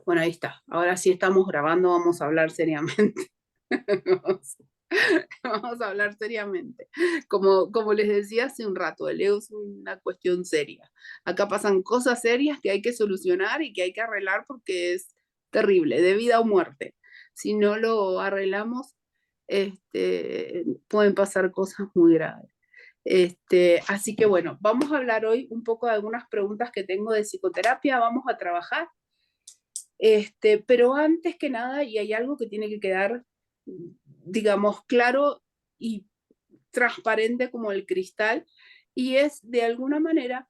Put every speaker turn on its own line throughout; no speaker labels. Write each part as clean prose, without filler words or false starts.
Bueno, ahí está. Ahora sí estamos grabando, vamos a hablar seriamente. Vamos, vamos a hablar seriamente. Como les decía hace un rato, el ego es una cuestión seria. Acá pasan cosas serias que hay que solucionar y que hay que arreglar porque es terrible, de vida o muerte. Si no lo arreglamos, pueden pasar cosas muy graves. Así que bueno, vamos a hablar hoy un poco de algunas preguntas que tengo de psicoterapia. Vamos a trabajar. Pero antes que nada, y hay algo que tiene que quedar, digamos, claro y transparente como el cristal, y es de alguna manera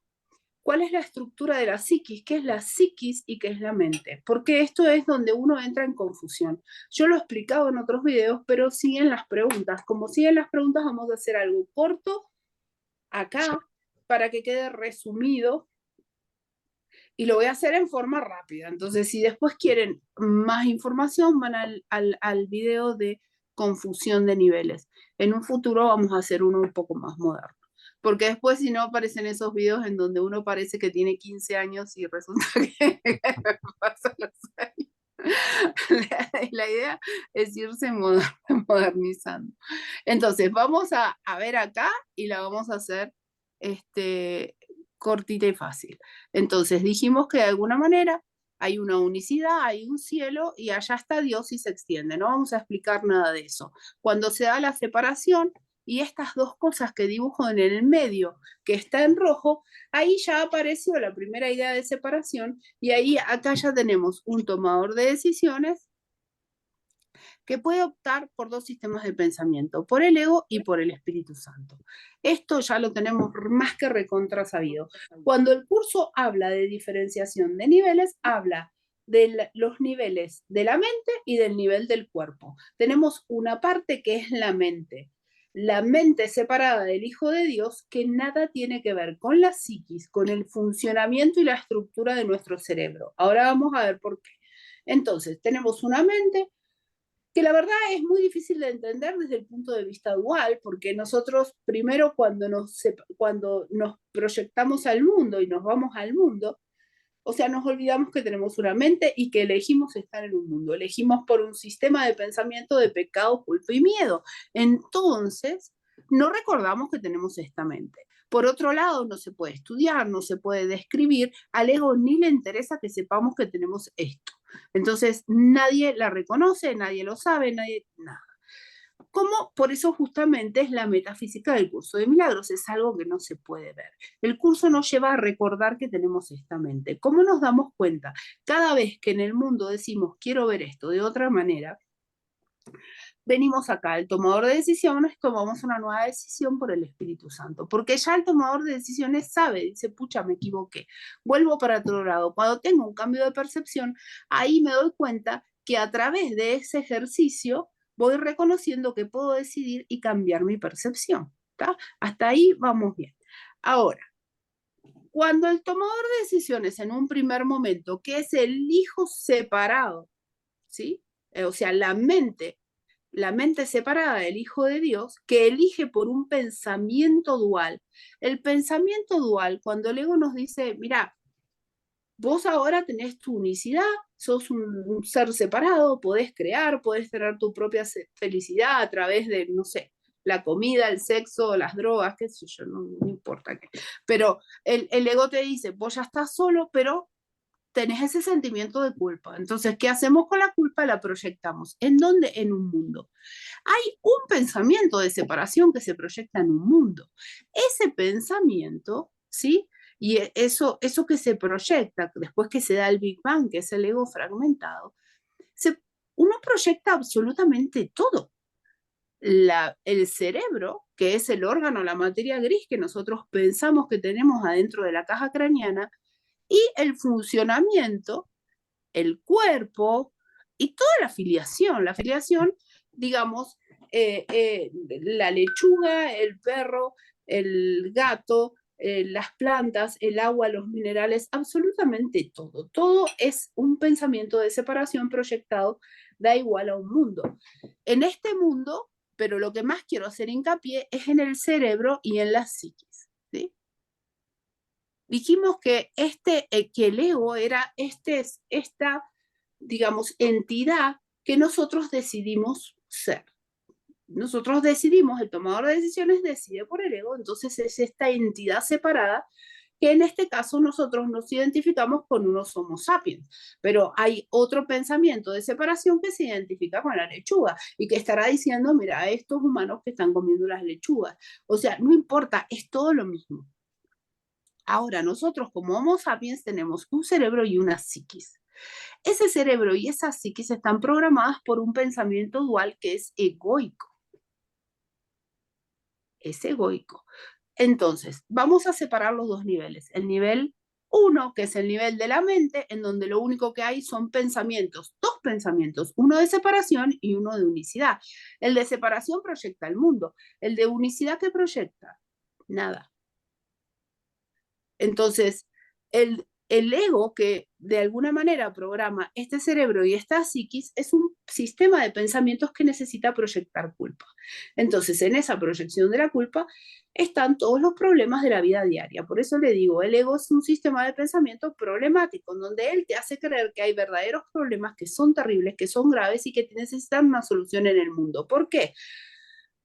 cuál es la estructura de la psiquis, qué es la psiquis y qué es la mente, porque esto es donde uno entra en confusión. Yo lo he explicado en otros videos, pero siguen las preguntas. Como siguen las preguntas, vamos a hacer algo corto acá para que quede resumido y lo voy a hacer en forma rápida. Entonces, si después quieren más información, van al video de confusión de niveles. En un futuro vamos a hacer uno un poco más moderno. Porque después, si no, aparecen esos videos en donde uno parece que tiene 15 años y resulta que pasan los años. La idea es irse modernizando. Entonces, vamos a ver acá y la vamos a hacer cortita y fácil. Entonces, dijimos que de alguna manera hay una unicidad, hay un cielo y allá está Dios y se extiende. No vamos a explicar nada de eso. Cuando se da la separación y estas dos cosas que dibujo en el medio, que está en rojo, ahí ya apareció la primera idea de separación y ahí acá ya tenemos un tomador de decisiones que puede optar por dos sistemas de pensamiento, por el ego y por el Espíritu Santo. Esto ya lo tenemos más que recontra sabido. Cuando el curso habla de diferenciación de niveles, habla de los niveles de la mente y del nivel del cuerpo. Tenemos una parte que es la mente separada del Hijo de Dios, que nada tiene que ver con la psiquis, con el funcionamiento y la estructura de nuestro cerebro. Ahora vamos a ver por qué. Entonces, tenemos una mente que la verdad es muy difícil de entender desde el punto de vista dual, porque nosotros primero cuando nos proyectamos al mundo y nos vamos al mundo, o sea, nos olvidamos que tenemos una mente y que elegimos estar en un mundo, elegimos por un sistema de pensamiento de pecado, culpa y miedo. Entonces, no recordamos que tenemos esta mente. Por otro lado, no se puede estudiar, no se puede describir, al ego ni le interesa que sepamos que tenemos esto. Entonces, nadie la reconoce, nadie lo sabe, nadie, nada. Como por eso justamente es la metafísica del curso de milagros, es algo que no se puede ver. El curso nos lleva a recordar que tenemos esta mente. ¿Cómo nos damos cuenta? Cada vez que en el mundo decimos quiero ver esto de otra manera, venimos acá, el tomador de decisiones, tomamos una nueva decisión por el Espíritu Santo, porque ya el tomador de decisiones sabe, dice, pucha, me equivoqué, vuelvo para otro lado. Cuando tengo un cambio de percepción, ahí me doy cuenta que a través de ese ejercicio voy reconociendo que puedo decidir y cambiar mi percepción. ¿Tá? Hasta ahí vamos bien. Ahora, cuando el tomador de decisiones en un primer momento, que es el hijo separado, ¿sí? O sea, la mente separada del Hijo de Dios, que elige por un pensamiento dual. El pensamiento dual, cuando el ego nos dice, mira, vos ahora tenés tu unicidad, sos un ser separado, podés crear, podés tener tu propia felicidad a través de, no sé, la comida, el sexo, las drogas, qué sé yo, no importa qué. Pero el ego te dice, vos ya estás solo, pero tenés ese sentimiento de culpa. Entonces, ¿qué hacemos con la culpa? La proyectamos. ¿En dónde? En un mundo. Hay un pensamiento de separación que se proyecta en un mundo. Ese pensamiento, ¿sí? Y eso que se proyecta después que se da el Big Bang, que es el ego fragmentado, uno proyecta absolutamente todo. El cerebro, que es el órgano, la materia gris que nosotros pensamos que tenemos adentro de la caja craneana, y el funcionamiento, el cuerpo y toda la filiación, digamos, la lechuga, el perro, el gato, las plantas, el agua, los minerales, absolutamente todo. Todo es un pensamiento de separación proyectado, da igual a un mundo. En este mundo, pero lo que más quiero hacer hincapié es en el cerebro y en la psiquis. ¿Sí? Dijimos que el ego era esta digamos, entidad que nosotros decidimos ser. Nosotros decidimos, el tomador de decisiones decide por el ego, entonces es esta entidad separada que en este caso nosotros nos identificamos con unos Homo sapiens, pero hay otro pensamiento de separación que se identifica con la lechuga y que estará diciendo, mira, estos humanos que están comiendo las lechugas. O sea, no importa, es todo lo mismo. Ahora, nosotros como Homo sapiens tenemos un cerebro y una psiquis. Ese cerebro y esa psiquis están programadas por un pensamiento dual que es egoico. Es egoico. Entonces, vamos a separar los dos niveles. El nivel 1, que es el nivel de la mente, en donde lo único que hay son pensamientos, dos pensamientos, uno de separación y uno de unicidad. El de separación proyecta el mundo. El de unicidad, ¿qué proyecta? Nada. Entonces, el ego que de alguna manera programa este cerebro y esta psiquis es un sistema de pensamientos que necesita proyectar culpa. Entonces, en esa proyección de la culpa están todos los problemas de la vida diaria. Por eso le digo, el ego es un sistema de pensamiento problemático, en donde él te hace creer que hay verdaderos problemas que son terribles, que son graves y que necesitan una solución en el mundo. ¿Por qué?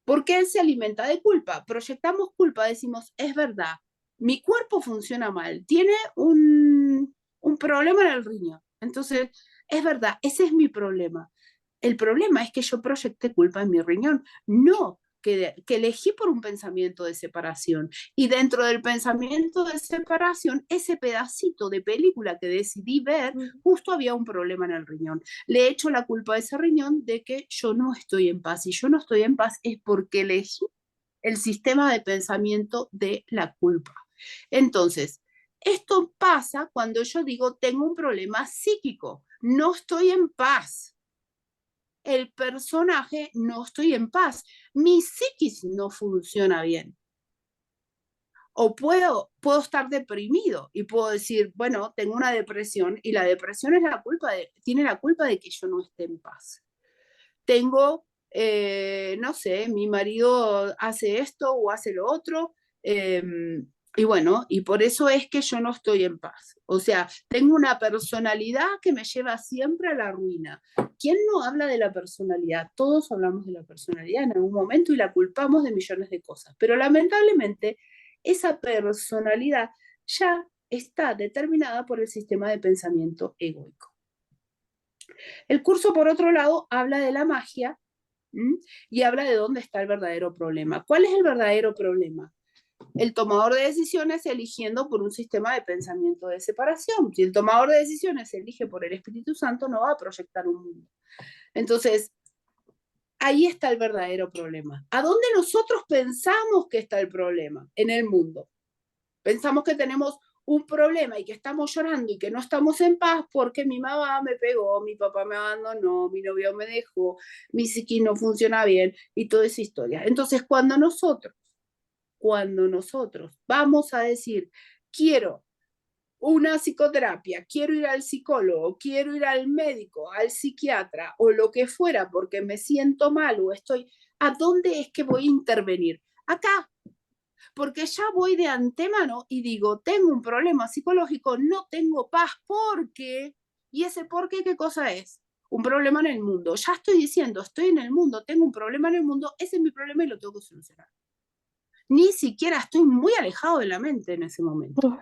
Porque él se alimenta de culpa. Proyectamos culpa, decimos, es verdad, mi cuerpo funciona mal, tiene un problema en el riñón. Entonces, es verdad, ese es mi problema. El problema es que yo proyecté culpa en mi riñón. No, que elegí por un pensamiento de separación. Y dentro del pensamiento de separación, ese pedacito de película que decidí ver, justo había un problema en el riñón. Le echo la culpa a ese riñón de que yo no estoy en paz. Y yo no estoy en paz es porque elegí el sistema de pensamiento de la culpa. Entonces, esto pasa cuando yo digo tengo un problema psíquico, no estoy en paz. El personaje no estoy en paz, mi psiquis no funciona bien. O puedo estar deprimido y puedo decir, bueno, tengo una depresión y la depresión es tiene la culpa de que yo no esté en paz. Tengo, no sé, mi marido hace esto o hace lo otro, y bueno, y por eso es que yo no estoy en paz. O sea, tengo una personalidad que me lleva siempre a la ruina. ¿Quién no habla de la personalidad? Todos hablamos de la personalidad en algún momento y la culpamos de millones de cosas. Pero lamentablemente, esa personalidad ya está determinada por el sistema de pensamiento egoico. El curso, por otro lado, habla de la magia y habla de dónde está el verdadero problema. ¿Cuál es el verdadero problema? El tomador de decisiones eligiendo por un sistema de pensamiento de separación. Si el tomador de decisiones elige por el Espíritu Santo, no va a proyectar un mundo. Entonces, ahí está el verdadero problema. ¿A dónde nosotros pensamos que está el problema? En el mundo. Pensamos que tenemos un problema y que estamos llorando y que no estamos en paz porque mi mamá me pegó, mi papá me abandonó, mi novio me dejó, mi psiquis no funciona bien y toda esa historia. Entonces, cuando nosotros vamos a decir, quiero una psicoterapia, quiero ir al psicólogo, quiero ir al médico, al psiquiatra o lo que fuera porque me siento mal o estoy, ¿a dónde es que voy a intervenir? Acá, porque ya voy de antemano y digo, tengo un problema psicológico, no tengo paz porque, y ese por qué, ¿qué cosa es? Un problema en el mundo. Ya estoy diciendo, estoy en el mundo, tengo un problema en el mundo, ese es mi problema y lo tengo que solucionar. Ni siquiera estoy muy alejado de la mente en ese momento,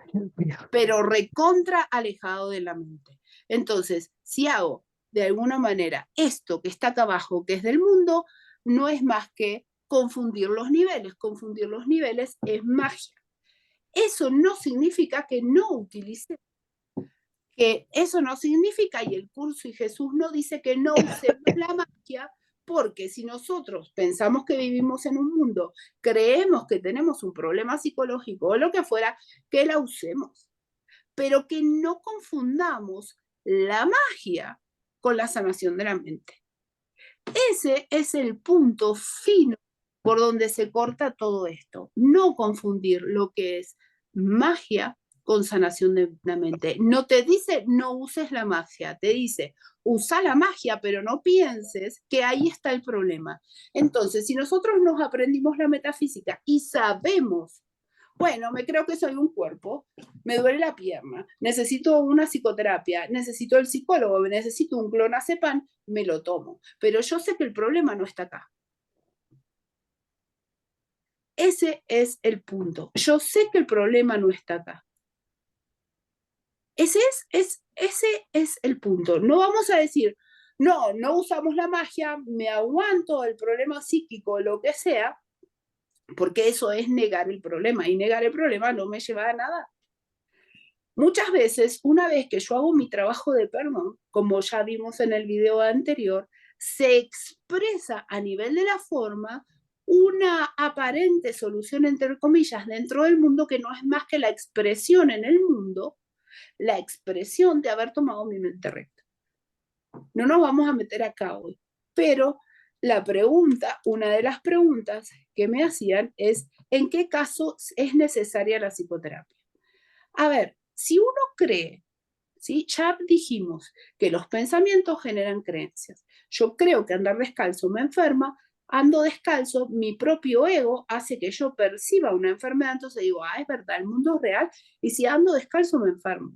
pero recontra alejado de la mente. Entonces, si hago de alguna manera esto que está acá abajo, que es del mundo, no es más que confundir los niveles. Confundir los niveles es magia. Eso no significa que no utilice, que eso no significa, y el curso y Jesús no dice que no usemos la magia, porque si nosotros pensamos que vivimos en un mundo, creemos que tenemos un problema psicológico o lo que fuera, que la usemos, pero que no confundamos la magia con la sanación de la mente. Ese es el punto fino por donde se corta todo esto. No confundir lo que es magia con sanación de la mente. No te dice no uses la magia, te dice usa la magia, pero no pienses que ahí está el problema. Entonces, si nosotros nos aprendimos la metafísica y sabemos bueno, me creo que soy un cuerpo, me duele la pierna, necesito una psicoterapia, necesito el psicólogo, necesito un clonazepam, me lo tomo. Pero yo sé que el problema no está acá. Ese es el punto. Yo sé que el problema no está acá. Ese es el punto. No vamos a decir, no, no usamos la magia, me aguanto el problema psíquico, lo que sea, porque eso es negar el problema, y negar el problema no me lleva a nada. Muchas veces, una vez que yo hago mi trabajo de perdón, como ya vimos en el video anterior, se expresa a nivel de la forma una aparente solución, entre comillas, dentro del mundo, que no es más que la expresión en el mundo, la expresión de haber tomado mi mente recta. No nos vamos a meter acá hoy, pero la pregunta, una de las preguntas que me hacían es, ¿en qué caso es necesaria la psicoterapia? A ver, si uno cree, ¿sí? Ya dijimos que los pensamientos generan creencias. Yo creo que andar descalzo me enferma, ando descalzo, mi propio ego hace que yo perciba una enfermedad, entonces digo, ah, es verdad, el mundo es real, y si ando descalzo me enfermo.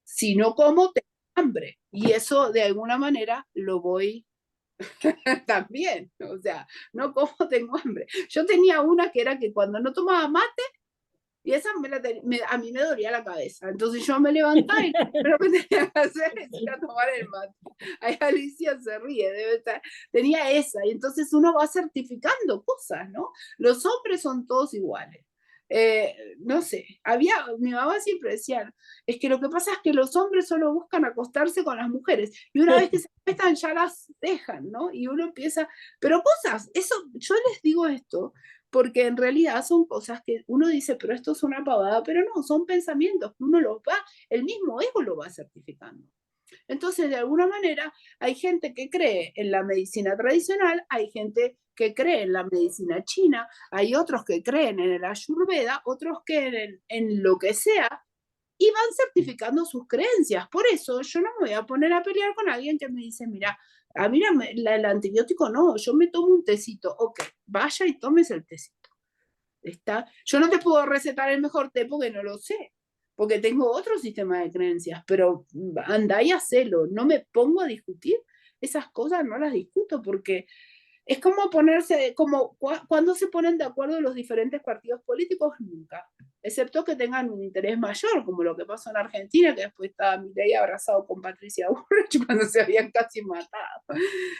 Si no como, tengo hambre, y eso de alguna manera lo voy también, o sea, no como, tengo hambre. Yo tenía una que era que cuando no tomaba mate, y esa a mí me dolía la cabeza. Entonces yo me levantaba y lo que tenía que hacer es ir a tomar el mate. Ahí Alicia se ríe, debe estar. Tenía esa. Y entonces uno va certificando cosas, ¿no? Los hombres son todos iguales. No sé, mi mamá siempre decía, es que lo que pasa es que los hombres solo buscan acostarse con las mujeres y una vez que se acuestan ya las dejan, ¿no? Y uno empieza, pero cosas, eso, yo les digo esto, porque en realidad son cosas que uno dice, pero esto es una pavada, pero no, son pensamientos que uno los va, el mismo ego lo va certificando. Entonces, de alguna manera, hay gente que cree en la medicina tradicional, hay gente que cree en la medicina china, hay otros que creen en el Ayurveda, otros creen en lo que sea, y van certificando sus creencias. Por eso yo no me voy a poner a pelear con alguien que me dice, mira, a mí el antibiótico no, yo me tomo un tecito. Ok, vaya y tomes el tecito. ¿Está? Yo no te puedo recetar el mejor té porque no lo sé, porque tengo otro sistema de creencias, pero anda y hacelo, no me pongo a discutir esas cosas, no las discuto porque es como ponerse, como cuando se ponen de acuerdo los diferentes partidos políticos, nunca, excepto que tengan un interés mayor, como lo que pasó en Argentina, que después estaba Milei abrazado con Patricia Bullrich cuando se habían casi matado.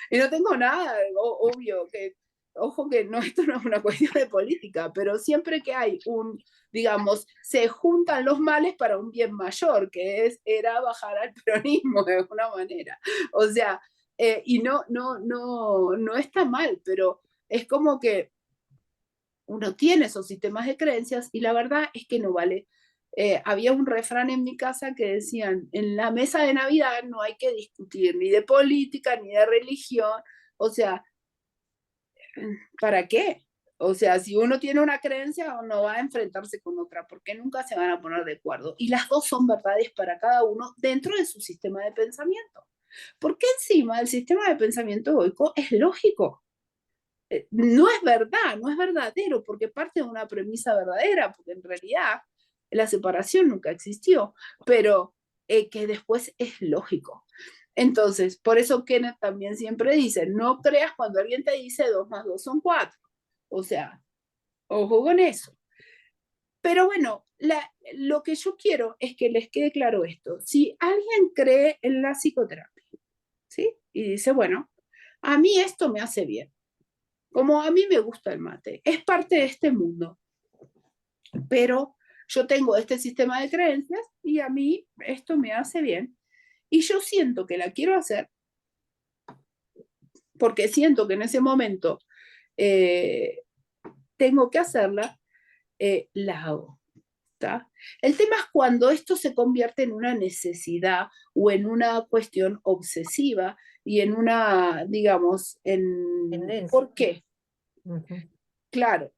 Y no tengo nada, obvio, que ojo que no, esto no es una cuestión de política, pero siempre que hay digamos, se juntan los males para un bien mayor, que era bajar al peronismo de alguna manera. O sea, y no está mal, pero es como que uno tiene esos sistemas de creencias y la verdad es que no vale. Había un refrán en mi casa que decían, en la mesa de Navidad no hay que discutir ni de política ni de religión, o sea, ¿para qué? O sea, si uno tiene una creencia, no va a enfrentarse con otra, porque nunca se van a poner de acuerdo. Y las dos son verdades para cada uno dentro de su sistema de pensamiento. Porque encima el sistema de pensamiento egoico es lógico. No es verdad, no es verdadero, porque parte de una premisa verdadera, porque en realidad la separación nunca existió, pero que después es lógico. Entonces, por eso Kenneth también siempre dice, no creas cuando alguien te dice 2 más 2 son 4. O sea, ojo con eso. Pero bueno, lo que yo quiero es que les quede claro esto. Si alguien cree en la psicoterapia, ¿sí? Y dice, bueno, a mí esto me hace bien, como a mí me gusta el mate, es parte de este mundo, pero yo tengo este sistema de creencias y a mí esto me hace bien y yo siento que la quiero hacer porque siento que en ese momento eh, tengo que hacerla, la hago. ¿Está? El tema es cuando esto se convierte en una necesidad o en una cuestión obsesiva y en una, digamos, ¿por qué?
Uh-huh.
Claro,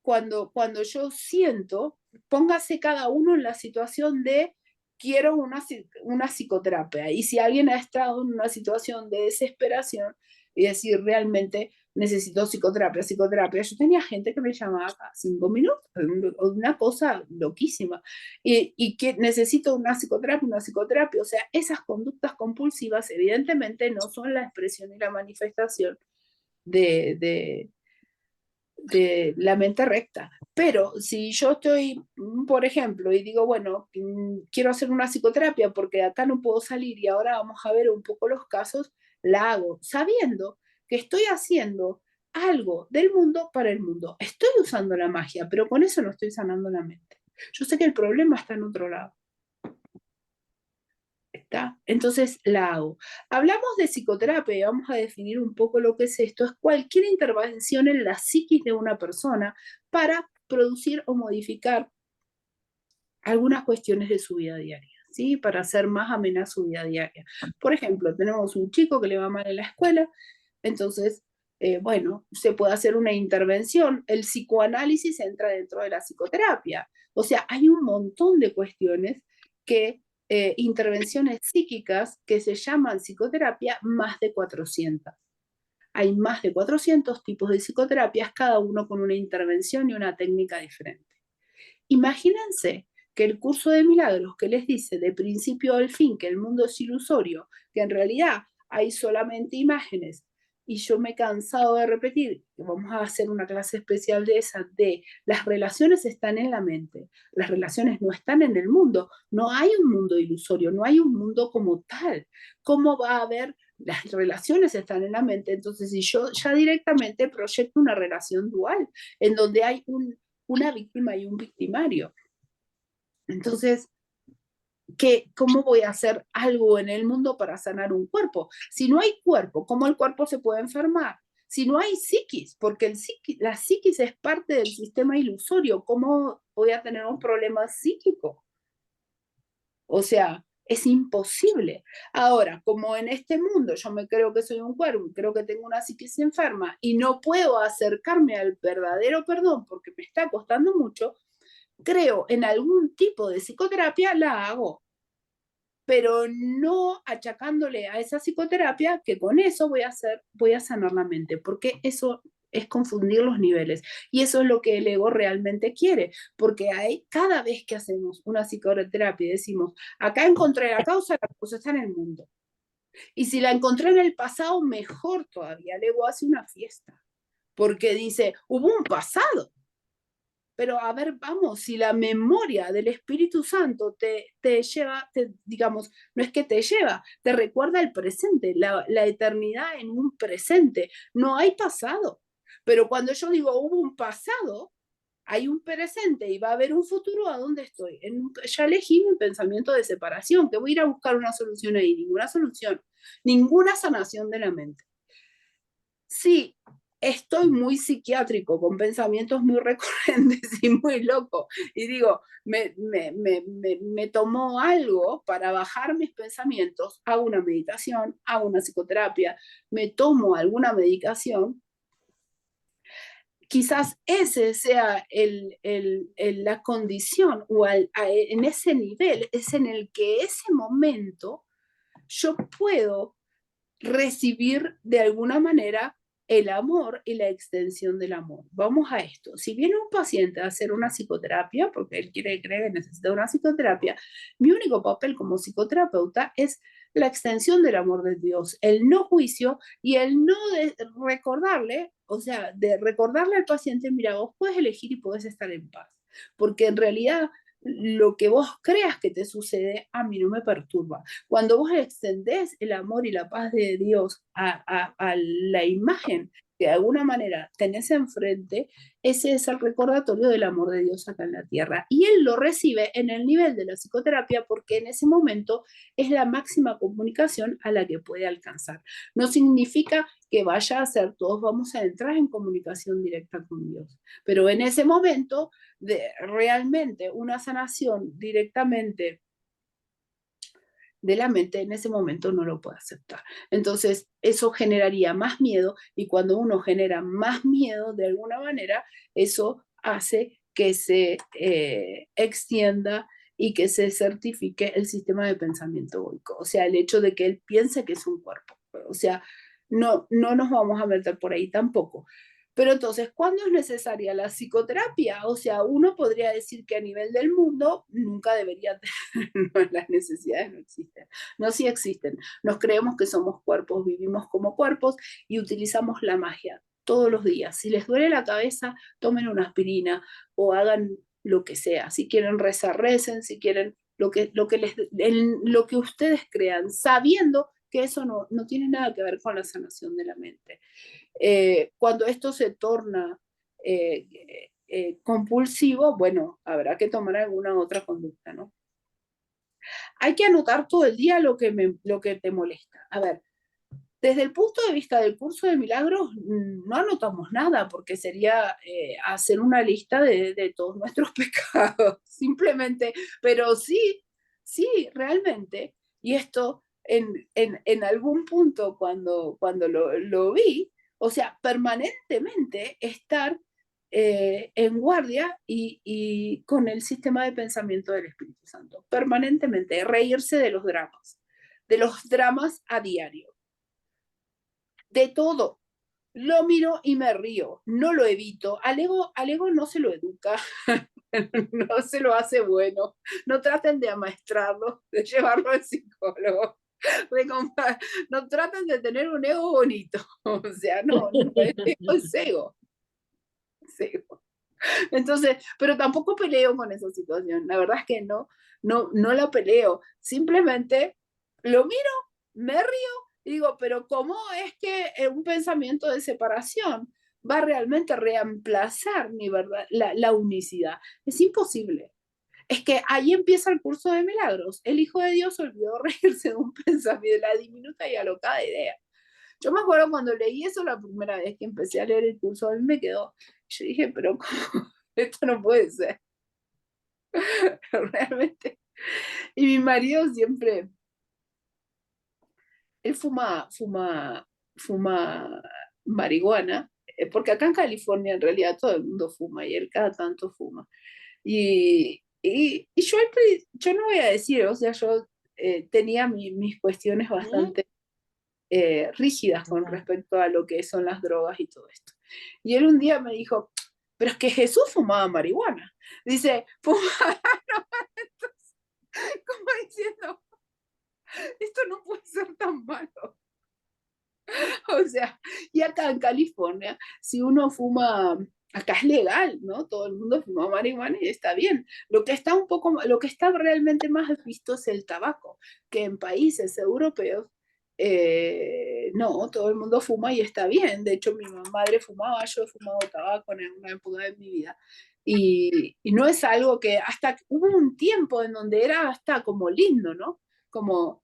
cuando yo siento, póngase cada uno en la situación de quiero una psicoterapia. Y si alguien ha estado en una situación de desesperación y decir realmente necesito psicoterapia, psicoterapia. Yo tenía gente que me llamaba cada 5 minutos, una cosa loquísima, y que necesito una psicoterapia. O sea, esas conductas compulsivas evidentemente no son la expresión y la manifestación de, de la mente recta. Pero si yo estoy, por ejemplo, y digo, bueno, quiero hacer una psicoterapia porque de acá no puedo salir y ahora vamos a ver un poco los casos, la hago sabiendo que estoy haciendo algo del mundo para el mundo. Estoy usando la magia, pero con eso no estoy sanando la mente. Yo sé que el problema está en otro lado. ¿Está? Entonces la hago. Hablamos de psicoterapia y vamos a definir un poco lo que es esto. Es cualquier intervención en la psiquis de una persona para producir o modificar algunas cuestiones de su vida diaria, ¿sí? Para hacer más amena su vida diaria. Por ejemplo, tenemos un chico que le va mal en la escuela, entonces, bueno, se puede hacer una intervención. El psicoanálisis entra dentro de la psicoterapia. O sea, hay un montón de cuestiones que intervenciones psíquicas que se llaman psicoterapia, más de 400. Hay más de 400 tipos de psicoterapias, cada uno con una intervención y una técnica diferente. Imagínense que el curso de milagros que les dice de principio al fin que el mundo es ilusorio, que en realidad hay solamente imágenes, y yo me he cansado de repetir, que vamos a hacer una clase especial de esa, de las relaciones están en la mente, las relaciones no están en el mundo, no hay un mundo ilusorio, no hay un mundo como tal. ¿Cómo va a haber? Las relaciones están en la mente, entonces si yo ya directamente proyecto una relación dual, en donde hay una víctima y un victimario. Entonces, ¿cómo voy a hacer algo en el mundo para sanar un cuerpo? Si no hay cuerpo, ¿cómo el cuerpo se puede enfermar? Si no hay psiquis, porque la psiquis es parte del sistema ilusorio, ¿cómo voy a tener un problema psíquico? O sea, es imposible. Ahora, como en este mundo yo me creo que soy un cuerpo, creo que tengo una psiquis enferma y no puedo acercarme al verdadero perdón porque me está costando mucho, creo en algún tipo de psicoterapia, la hago, pero no achacándole a esa psicoterapia que con eso voy a sanar la mente, porque eso es confundir los niveles. Y eso es lo que el ego realmente quiere, porque cada vez que hacemos una psicoterapia y decimos, acá encontré la causa está en el mundo. Y si la encontré en el pasado, mejor todavía, el ego hace una fiesta, porque dice, hubo un pasado. Pero a ver, vamos, si la memoria del Espíritu Santo te lleva, digamos, no es que te lleva, te recuerda el presente, la eternidad en un presente, no hay pasado. Pero cuando yo digo hubo un pasado, hay un presente y va a haber un futuro, ¿a dónde estoy? Ya elegí mi pensamiento de separación, que voy a ir a buscar una solución ahí, ninguna solución, ninguna sanación de la mente. Sí, estoy muy psiquiátrico, con pensamientos muy recurrentes y muy locos. Y digo, me tomó algo para bajar mis pensamientos, hago una meditación, hago una psicoterapia, me tomo alguna medicación. Quizás ese sea la condición o en ese nivel es en el que ese momento yo puedo recibir de alguna manera el amor y la extensión del amor. Vamos a esto. Si viene un paciente a hacer una psicoterapia, porque él cree que necesita una psicoterapia, mi único papel como psicoterapeuta es la extensión del amor de Dios, el no juicio y el no recordarle, o sea, de recordarle al paciente, mira, vos puedes elegir y puedes estar en paz, porque en realidad lo que vos creas que te sucede a mí no me perturba. Cuando vos extendés el amor y la paz de Dios a la imagen que de alguna manera tenés enfrente, ese es el recordatorio del amor de Dios acá en la tierra. Y él lo recibe en el nivel de la psicoterapia porque en ese momento es la máxima comunicación a la que puede alcanzar. No significa que vaya a ser, todos vamos a entrar en comunicación directa con Dios, pero en ese momento de realmente una sanación directamente de la mente, en ese momento no lo puede aceptar. Entonces, eso generaría más miedo y cuando uno genera más miedo, de alguna manera, eso hace que se extienda y que se certifique el sistema de pensamiento egoico. O sea, el hecho de que él piense que es un cuerpo. O sea, no nos vamos a meter por ahí tampoco. Pero entonces, ¿cuándo es necesaria la psicoterapia? O sea, uno podría decir que a nivel del mundo nunca debería tener, no, las necesidades no existen. No, sí existen. Nos creemos que somos cuerpos, vivimos como cuerpos y utilizamos la magia todos los días. Si les duele la cabeza, tomen una aspirina o hagan lo que sea. Si quieren rezar, recen. Si quieren lo que ustedes crean, sabiendo que eso no tiene nada que ver con la sanación de la mente. Cuando esto se torna eh, compulsivo, bueno, habrá que tomar alguna otra conducta, ¿no? Hay que anotar todo el día lo que te molesta. A ver, desde el punto de vista del curso de milagros, no anotamos nada, porque sería hacer una lista de todos nuestros pecados, simplemente, pero sí, sí, realmente, y esto en algún punto cuando lo vi, o sea, permanentemente estar en guardia y con el sistema de pensamiento del Espíritu Santo, permanentemente, reírse de los dramas a diario, de todo. Lo miro y me río, no lo evito. Al ego no se lo educa, no se lo hace bueno. No traten de amaestrarlo, de llevarlo al psicólogo. No traten de tener un ego bonito. O sea, no, es ego. Es ego. Entonces, pero tampoco peleo con esa situación. La verdad es que no la peleo. Simplemente lo miro, me río y digo, pero ¿cómo es que un pensamiento de separación va realmente a reemplazar mi verdad, la unicidad? Es imposible. Es que ahí empieza el curso de milagros. El Hijo de Dios olvidó reírse de un pensamiento, de la diminuta y alocada idea. Yo me acuerdo cuando leí eso la primera vez que empecé a leer el curso, a mí me quedó, yo dije, pero ¿cómo? Esto no puede ser, realmente. Y mi marido siempre, él fuma marihuana, porque acá en California en realidad todo el mundo fuma y él cada tanto fuma. Y yo no voy a decir, o sea, yo tenía mis cuestiones bastante rígidas con respecto a lo que son las drogas y todo esto. Y él un día me dijo, pero es que Jesús fumaba marihuana. Dice, fumaba, como diciendo, esto no puede ser tan malo. O sea, y acá en California, si uno fuma, acá es legal, ¿no? Todo el mundo fuma marihuana y está bien. Lo que está realmente más visto es el tabaco, que en países europeos, no, todo el mundo fuma y está bien. De hecho, mi madre fumaba, yo he fumado tabaco en una época de mi vida. Y no es algo que hasta hubo un tiempo en donde era hasta como lindo, ¿no? Como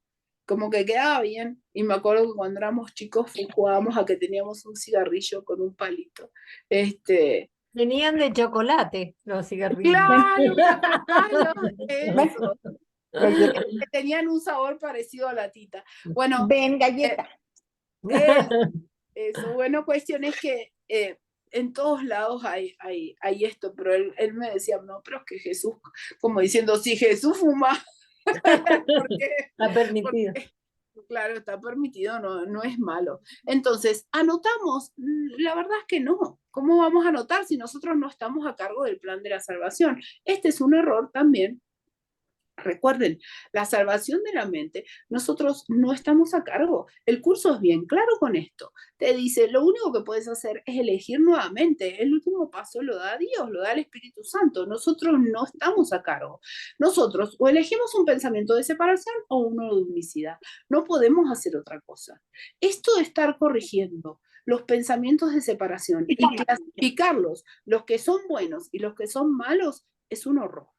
como que quedaba bien. Y me acuerdo que cuando éramos chicos jugábamos a que teníamos un cigarrillo con un palito. Este,
Venían de chocolate los cigarrillos.
claro, claro,
Ven,
eso.
galleta.
Que tenían un sabor parecido a la tita. Bueno,
Ven,
eh,
galleta.
es, eso. Bueno, cuestión es que en todos lados hay esto, pero él me decía, no, pero es que Jesús, como diciendo, si Jesús fuma, ¿por qué?
Está permitido.
Porque claro, está permitido, no es malo. Entonces, anotamos, la verdad es que no. ¿Cómo vamos a anotar si nosotros no estamos a cargo del plan de la salvación? Este es un error también. Recuerden, la salvación de la mente, nosotros no estamos a cargo. El curso es bien claro con esto. Te dice, lo único que puedes hacer es elegir nuevamente. El último paso lo da Dios, lo da el Espíritu Santo. Nosotros no estamos a cargo. Nosotros o elegimos un pensamiento de separación o uno de unicidad. No podemos hacer otra cosa. Esto de estar corrigiendo los pensamientos de separación y clasificarlos, los que son buenos y los que son malos, es un horror.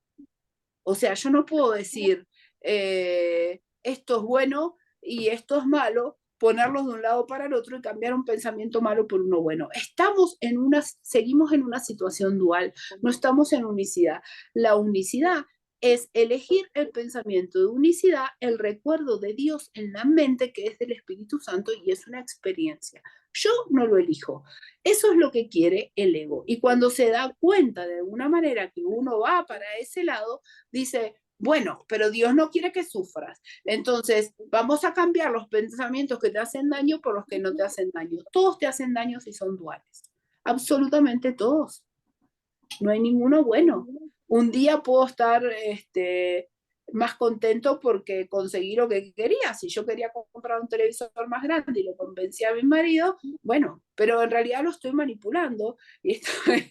O sea, yo no puedo decir esto es bueno y esto es malo, ponerlos de un lado para el otro y cambiar un pensamiento malo por uno bueno. Seguimos en una situación dual, no estamos en unicidad. La unicidad es elegir el pensamiento de unicidad, el recuerdo de Dios en la mente, que es del Espíritu Santo y es una experiencia. Yo no lo elijo. Eso es lo que quiere el ego. Y cuando se da cuenta de alguna manera que uno va para ese lado, dice, Bueno, pero Dios no quiere que sufras. Entonces, vamos a cambiar los pensamientos que te hacen daño por los que no te hacen daño. Todos te hacen daño si son duales. Absolutamente todos. No hay ninguno bueno. Un día puedo estar más contento porque conseguí lo que quería. Si yo quería comprar un televisor más grande y lo convencí a mi marido, bueno, pero en realidad lo estoy manipulando y estoy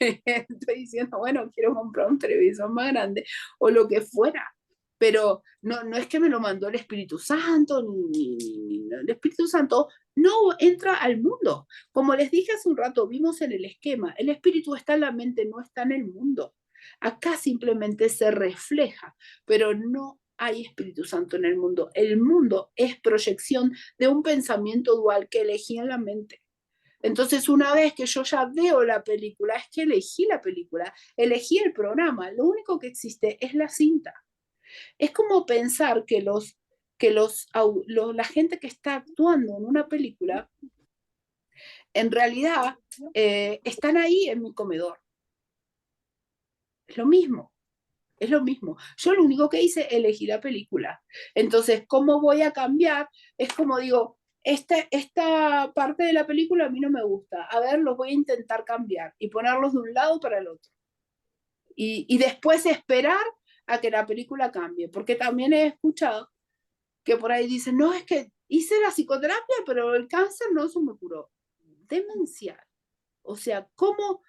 diciendo, bueno, quiero comprar un televisor más grande o lo que fuera. Pero no es que me lo mandó el Espíritu Santo, el Espíritu Santo no entra al mundo. Como les dije hace un rato, vimos en el esquema, el espíritu está en la mente, no está en el mundo. Acá simplemente se refleja, pero no hay Espíritu Santo en el mundo. El mundo es proyección de un pensamiento dual que elegí en la mente. Entonces, una vez que yo ya veo la película, es que elegí la película, elegí el programa, lo único que existe es la cinta. Es como pensar que la gente que está actuando en una película en realidad están ahí en mi comedor. Es lo mismo, es lo mismo. Yo lo único que hice es elegir la película. Entonces, ¿cómo voy a cambiar? Es como digo, esta parte de la película a mí no me gusta. A ver, los voy a intentar cambiar y ponerlos de un lado para el otro. Y después esperar a que la película cambie. Porque también he escuchado que por ahí dicen, no, es que hice la psicoterapia, pero el cáncer no se me curó. Demencial. O sea, ¿cómo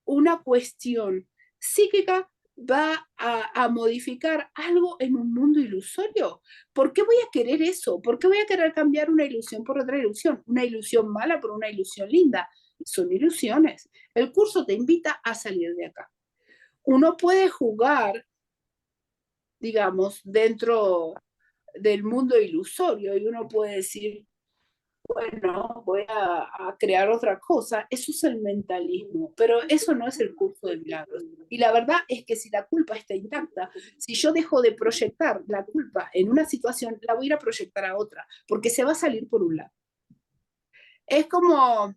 una cuestión psíquica va a modificar algo en un mundo ilusorio? ¿Por qué voy a querer eso? ¿Por qué voy a querer cambiar una ilusión por otra ilusión? Una ilusión mala por una ilusión linda. Son ilusiones. El curso te invita a salir de acá. Uno puede jugar, digamos, dentro del mundo ilusorio y uno puede decir, bueno, voy a crear otra cosa. Eso es el mentalismo, pero eso no es el curso de milagros. Y la verdad es que si la culpa está intacta, si yo dejo de proyectar la culpa en una situación, la voy a ir a proyectar a otra, porque se va a salir por un lado. Es como,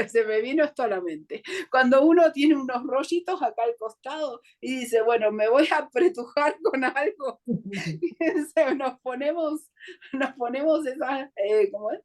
se me vino esto a la mente. Cuando uno tiene unos rollitos acá al costado y dice, bueno, me voy a apretujar con algo, nos ponemos esas, ¿cómo es?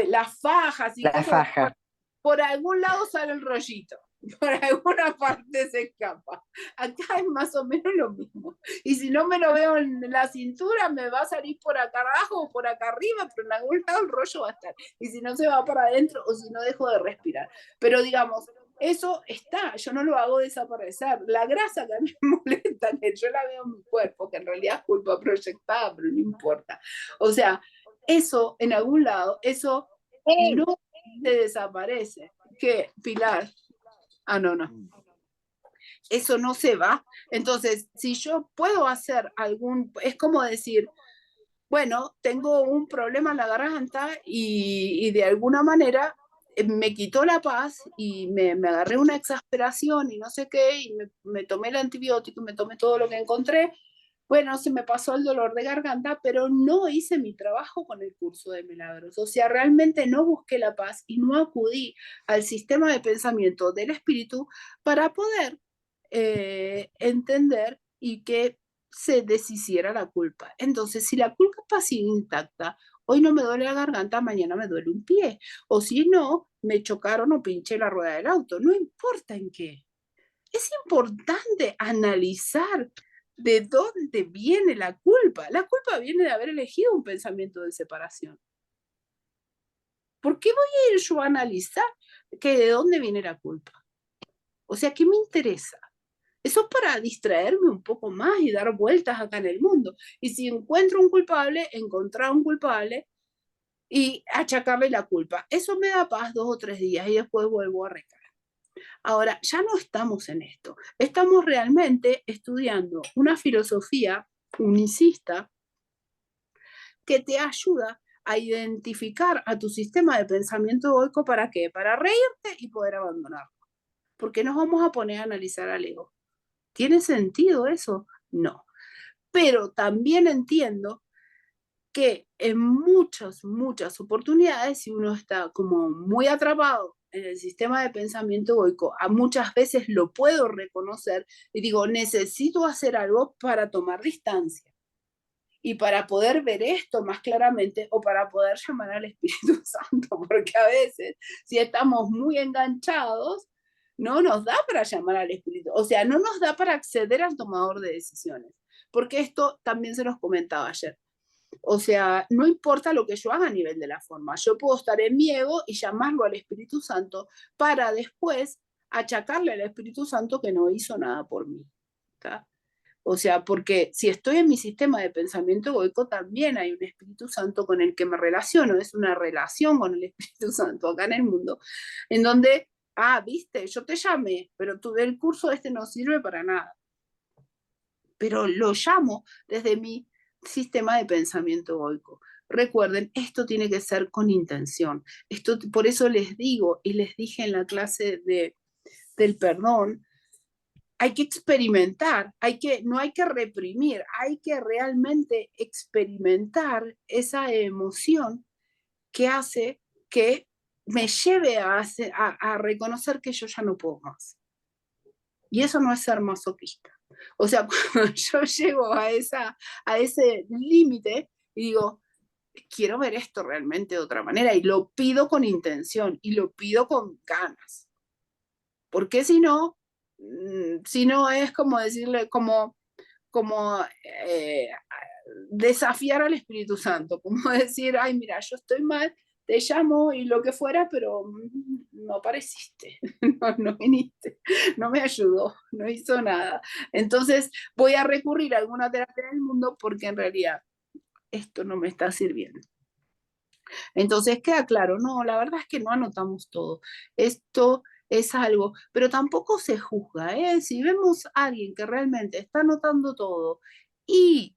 Las fajas y
La
cosas,
faja.
por algún lado sale el rollito, por alguna parte se escapa. Acá es más o menos lo mismo. Y si no me lo veo en la cintura, me va a salir por acá abajo o por acá arriba, pero en algún lado el rollo va a estar. Y si no, se va para adentro o si no, dejo de respirar. Pero digamos, eso está, yo no lo hago desaparecer. La grasa que a mí me molesta, que yo la veo en mi cuerpo, que en realidad es culpa proyectada, pero no importa. O sea, eso en algún lado, eso no te desaparece. ¿Qué, Pilar? Ah, no. Eso no se va. Entonces, si yo puedo hacer es como decir, bueno, tengo un problema en la garganta y de alguna manera me quitó la paz y me agarré una exasperación y no sé qué, y me tomé el antibiótico y me tomé todo lo que encontré. Bueno, se me pasó el dolor de garganta, pero no hice mi trabajo con el curso de milagros. O sea, realmente no busqué la paz y no acudí al sistema de pensamiento del espíritu para poder entender y que se deshiciera la culpa. Entonces, si la culpa sigue intacta, hoy no me duele la garganta, mañana me duele un pie. O si no, me chocaron o pinché la rueda del auto. No importa en qué. Es importante analizar de dónde viene la culpa. La culpa viene de haber elegido un pensamiento de separación. ¿Por qué voy a ir yo a analizar que de dónde viene la culpa? O sea, ¿qué me interesa? Eso es para distraerme un poco más y dar vueltas acá en el mundo. Y si encuentro un culpable, encontrar un culpable y achacarle la culpa. Eso me da paz 2 o 3 días y después vuelvo a recaer. Ahora, ya no estamos en esto. Estamos realmente estudiando una filosofía unicista que te ayuda a identificar a tu sistema de pensamiento egoico. ¿Para qué? Para reírte y poder abandonarlo. Porque nos vamos a poner a analizar al ego. ¿Tiene sentido eso? No. Pero también entiendo que en muchas oportunidades, si uno está como muy atrapado en el sistema de pensamiento egoico, a muchas veces lo puedo reconocer y digo, necesito hacer algo para tomar distancia y para poder ver esto más claramente o para poder llamar al Espíritu Santo, porque a veces si estamos muy enganchados, no nos da para llamar al Espíritu, o sea, no nos da para acceder al tomador de decisiones, porque esto también se los comentaba ayer. O sea, no importa lo que yo haga a nivel de la forma, yo puedo estar en mi ego y llamarlo al Espíritu Santo para después achacarle al Espíritu Santo que no hizo nada por mí. ¿Tá? O sea, porque si estoy en mi sistema de pensamiento egoico, también hay un Espíritu Santo con el que me relaciono, es una relación con el Espíritu Santo acá en el mundo, en donde, viste, yo te llamé, pero el curso este no sirve para nada. Pero lo llamo desde mi sistema de pensamiento egoico. Recuerden, esto tiene que ser con intención. Esto, por eso les digo, y les dije en la clase del perdón, hay que experimentar, no hay que reprimir, hay que realmente experimentar esa emoción que hace que me lleve a reconocer que yo ya no puedo más. Y eso no es ser masoquista. O sea, cuando yo llego a ese límite y digo, quiero ver esto realmente de otra manera y lo pido con intención y lo pido con ganas. Porque si no es como decirle, como desafiar al Espíritu Santo, como decir, ay, mira, yo estoy mal, te llamo y lo que fuera, pero no apareciste, no viniste, no me ayudó, no hizo nada. Entonces voy a recurrir a alguna terapia del mundo porque en realidad esto no me está sirviendo. Entonces queda claro, no, la verdad es que no anotamos todo. Esto es algo, pero tampoco se juzga, ¿eh? Si vemos a alguien que realmente está anotando todo y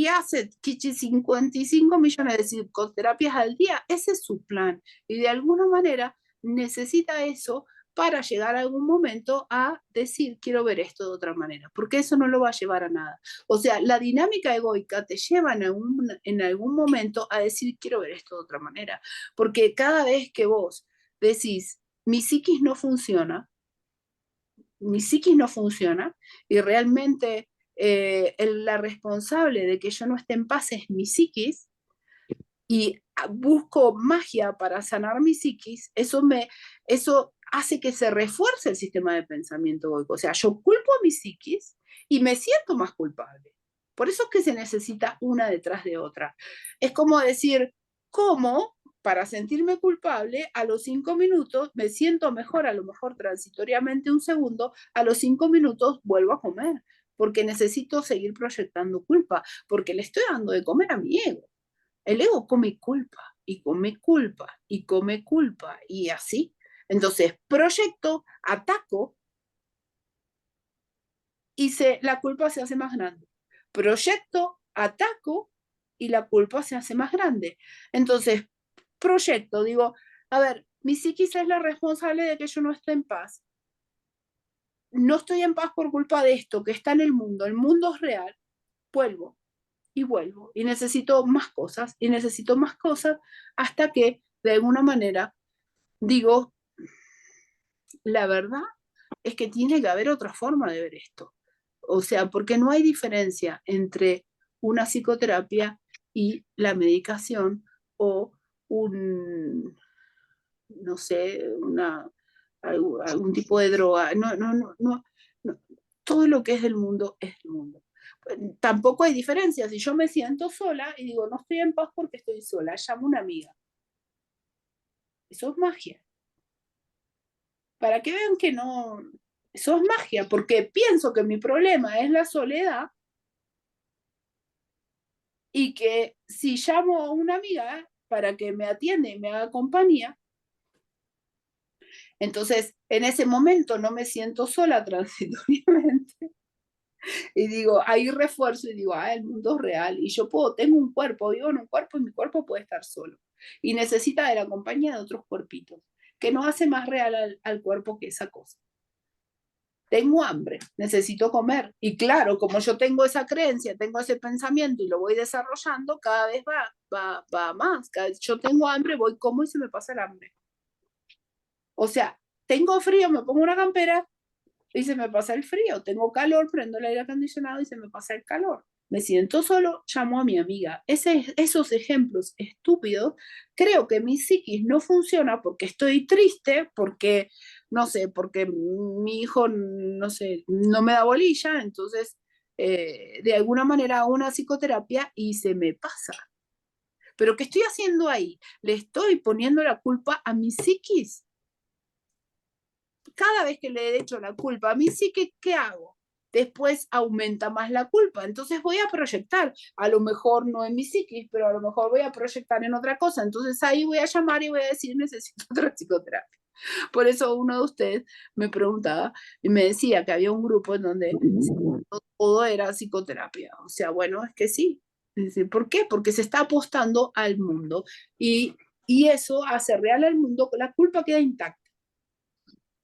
hace 55 millones de psicoterapias al día, ese es su plan. Y de alguna manera necesita eso para llegar a algún momento a decir, quiero ver esto de otra manera, porque eso no lo va a llevar a nada. O sea, la dinámica egoica te lleva en algún momento a decir, quiero ver esto de otra manera, porque cada vez que vos decís, mi psiquis no funciona, y realmente la responsable de que yo no esté en paz es mi psiquis, y busco magia para sanar mi psiquis, eso hace que se refuerce el sistema de pensamiento egoico. O sea, yo culpo a mi psiquis y me siento más culpable. Por eso es que se necesita una detrás de otra. Es como decir, ¿cómo? Para sentirme culpable, a los 5 minutos me siento mejor, a lo mejor transitoriamente un segundo, a los 5 minutos vuelvo a comer, porque necesito seguir proyectando culpa, porque le estoy dando de comer a mi ego. El ego come culpa y come culpa y come culpa y así. Entonces, proyecto, ataco y la culpa se hace más grande. Proyecto, ataco y la culpa se hace más grande. Entonces, proyecto, digo, a ver, mi psiquis es la responsable de que yo no esté en paz. No estoy en paz por culpa de esto que está en el mundo es real, vuelvo y necesito más cosas y necesito más cosas hasta que de alguna manera digo, la verdad es que tiene que haber otra forma de ver esto. O sea, porque no hay diferencia entre una psicoterapia y la medicación o no sé, algún tipo de droga. No. Todo lo que es del mundo es del mundo. Tampoco hay diferencia. Si yo me siento sola y digo, no estoy en paz porque estoy sola, llamo a una amiga. Eso es magia. Para que vean que no, eso es magia, porque pienso que mi problema es la soledad y que si llamo a una amiga para que me atienda y me haga compañía, entonces en ese momento no me siento sola transitoriamente y digo, ahí refuerzo y digo, el mundo es real y yo tengo un cuerpo, vivo en un cuerpo y mi cuerpo puede estar solo y necesita de la compañía de otros cuerpitos, que no hace más real al cuerpo que esa cosa. Tengo hambre, necesito comer. Y claro, como yo tengo esa creencia, tengo ese pensamiento y lo voy desarrollando, cada vez va más. Yo tengo hambre, voy como y se me pasa el hambre. O sea, tengo frío, me pongo una campera y se me pasa el frío. Tengo calor, prendo el aire acondicionado y se me pasa el calor. Me siento solo, llamo a mi amiga. Esos ejemplos estúpidos, creo que mi psiquis no funciona porque estoy triste, porque, no sé, porque mi hijo, no sé, no me da bolilla, entonces, de alguna manera hago una psicoterapia y se me pasa. Pero ¿qué estoy haciendo ahí? Le estoy poniendo la culpa a mi psiquis. Cada vez que le he hecho la culpa a mi psique, ¿qué hago? Después aumenta más la culpa. Entonces voy a proyectar, a lo mejor no en mi psiquis, pero a lo mejor voy a proyectar en otra cosa. Entonces ahí voy a llamar y voy a decir, necesito otra psicoterapia. Por eso uno de ustedes me preguntaba y me decía que había un grupo en donde todo era psicoterapia. O sea, bueno, es que sí. ¿Por qué? Porque se está apostando al mundo y eso hace real al mundo, la culpa queda intacta.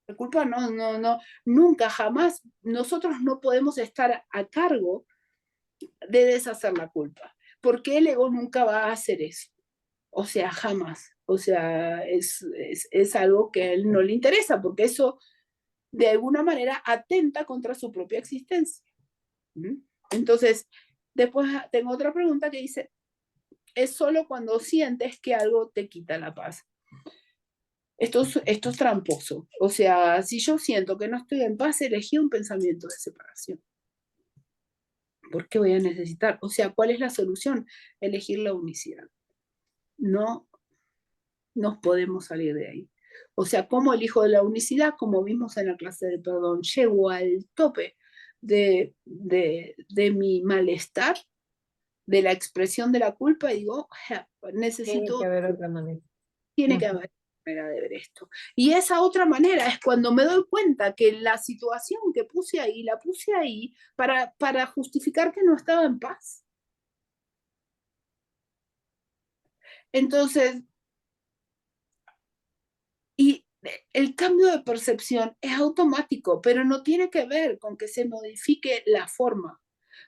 La culpa nunca, jamás, nosotros no podemos estar a cargo de deshacer la culpa, porque el ego nunca va a hacer eso, o sea, jamás, o sea, es algo que a él no le interesa, porque eso de alguna manera atenta contra su propia existencia. Entonces, después tengo otra pregunta que dice, es solo cuando sientes que algo te quita la paz. Esto es tramposo. O sea, si yo siento que no estoy en paz, elegí un pensamiento de separación. ¿Por qué voy a necesitar? O sea, ¿cuál es la solución? Elegir la unicidad. No nos podemos salir de ahí. O sea, ¿cómo elijo la unicidad? Como vimos en la clase de perdón, llego al tope de mi malestar, de la expresión de la culpa y digo,
Tiene que
necesito,
haber otra manera.
tiene que
Ujú.
haber manera de ver esto. Y esa otra manera es cuando me doy cuenta que la situación que puse ahí, la puse ahí para justificar que no estaba en paz. Entonces, y el cambio de percepción es automático, pero no tiene que ver con que se modifique la forma.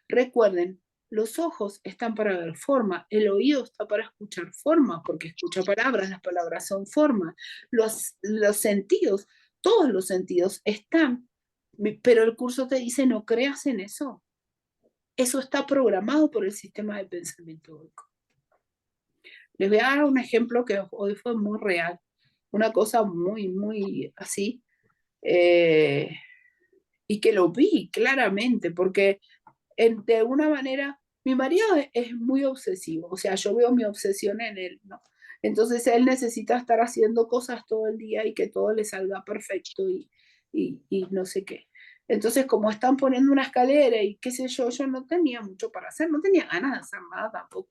Recuerden, los ojos están para ver forma, el oído está para escuchar forma, porque escucha palabras, las palabras son forma. Los sentidos, todos los sentidos están, pero el curso te dice no creas en eso. Eso está programado por el sistema de pensamiento egoico. Les voy a dar un ejemplo que hoy fue muy real, una cosa muy, muy así, eh, y que lo vi claramente, porque de alguna manera mi marido es muy obsesivo, o sea, yo veo mi obsesión en él, ¿no? Entonces él necesita estar haciendo cosas todo el día y que todo le salga perfecto y no sé qué. Entonces, como están poniendo una escalera y qué sé yo no tenía mucho para hacer, no tenía ganas de hacer nada tampoco.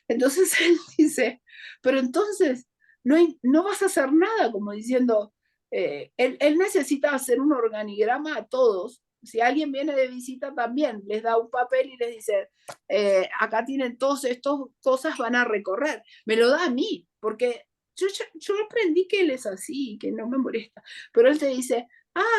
Entonces él dice, pero entonces no vas a hacer nada, como diciendo, él necesita hacer un organigrama a todos. Si alguien viene de visita también, les da un papel y les dice, acá tienen todas estas cosas, van a recorrer. Me lo da a mí, porque yo aprendí que él es así, que no me molesta. Pero él te dice,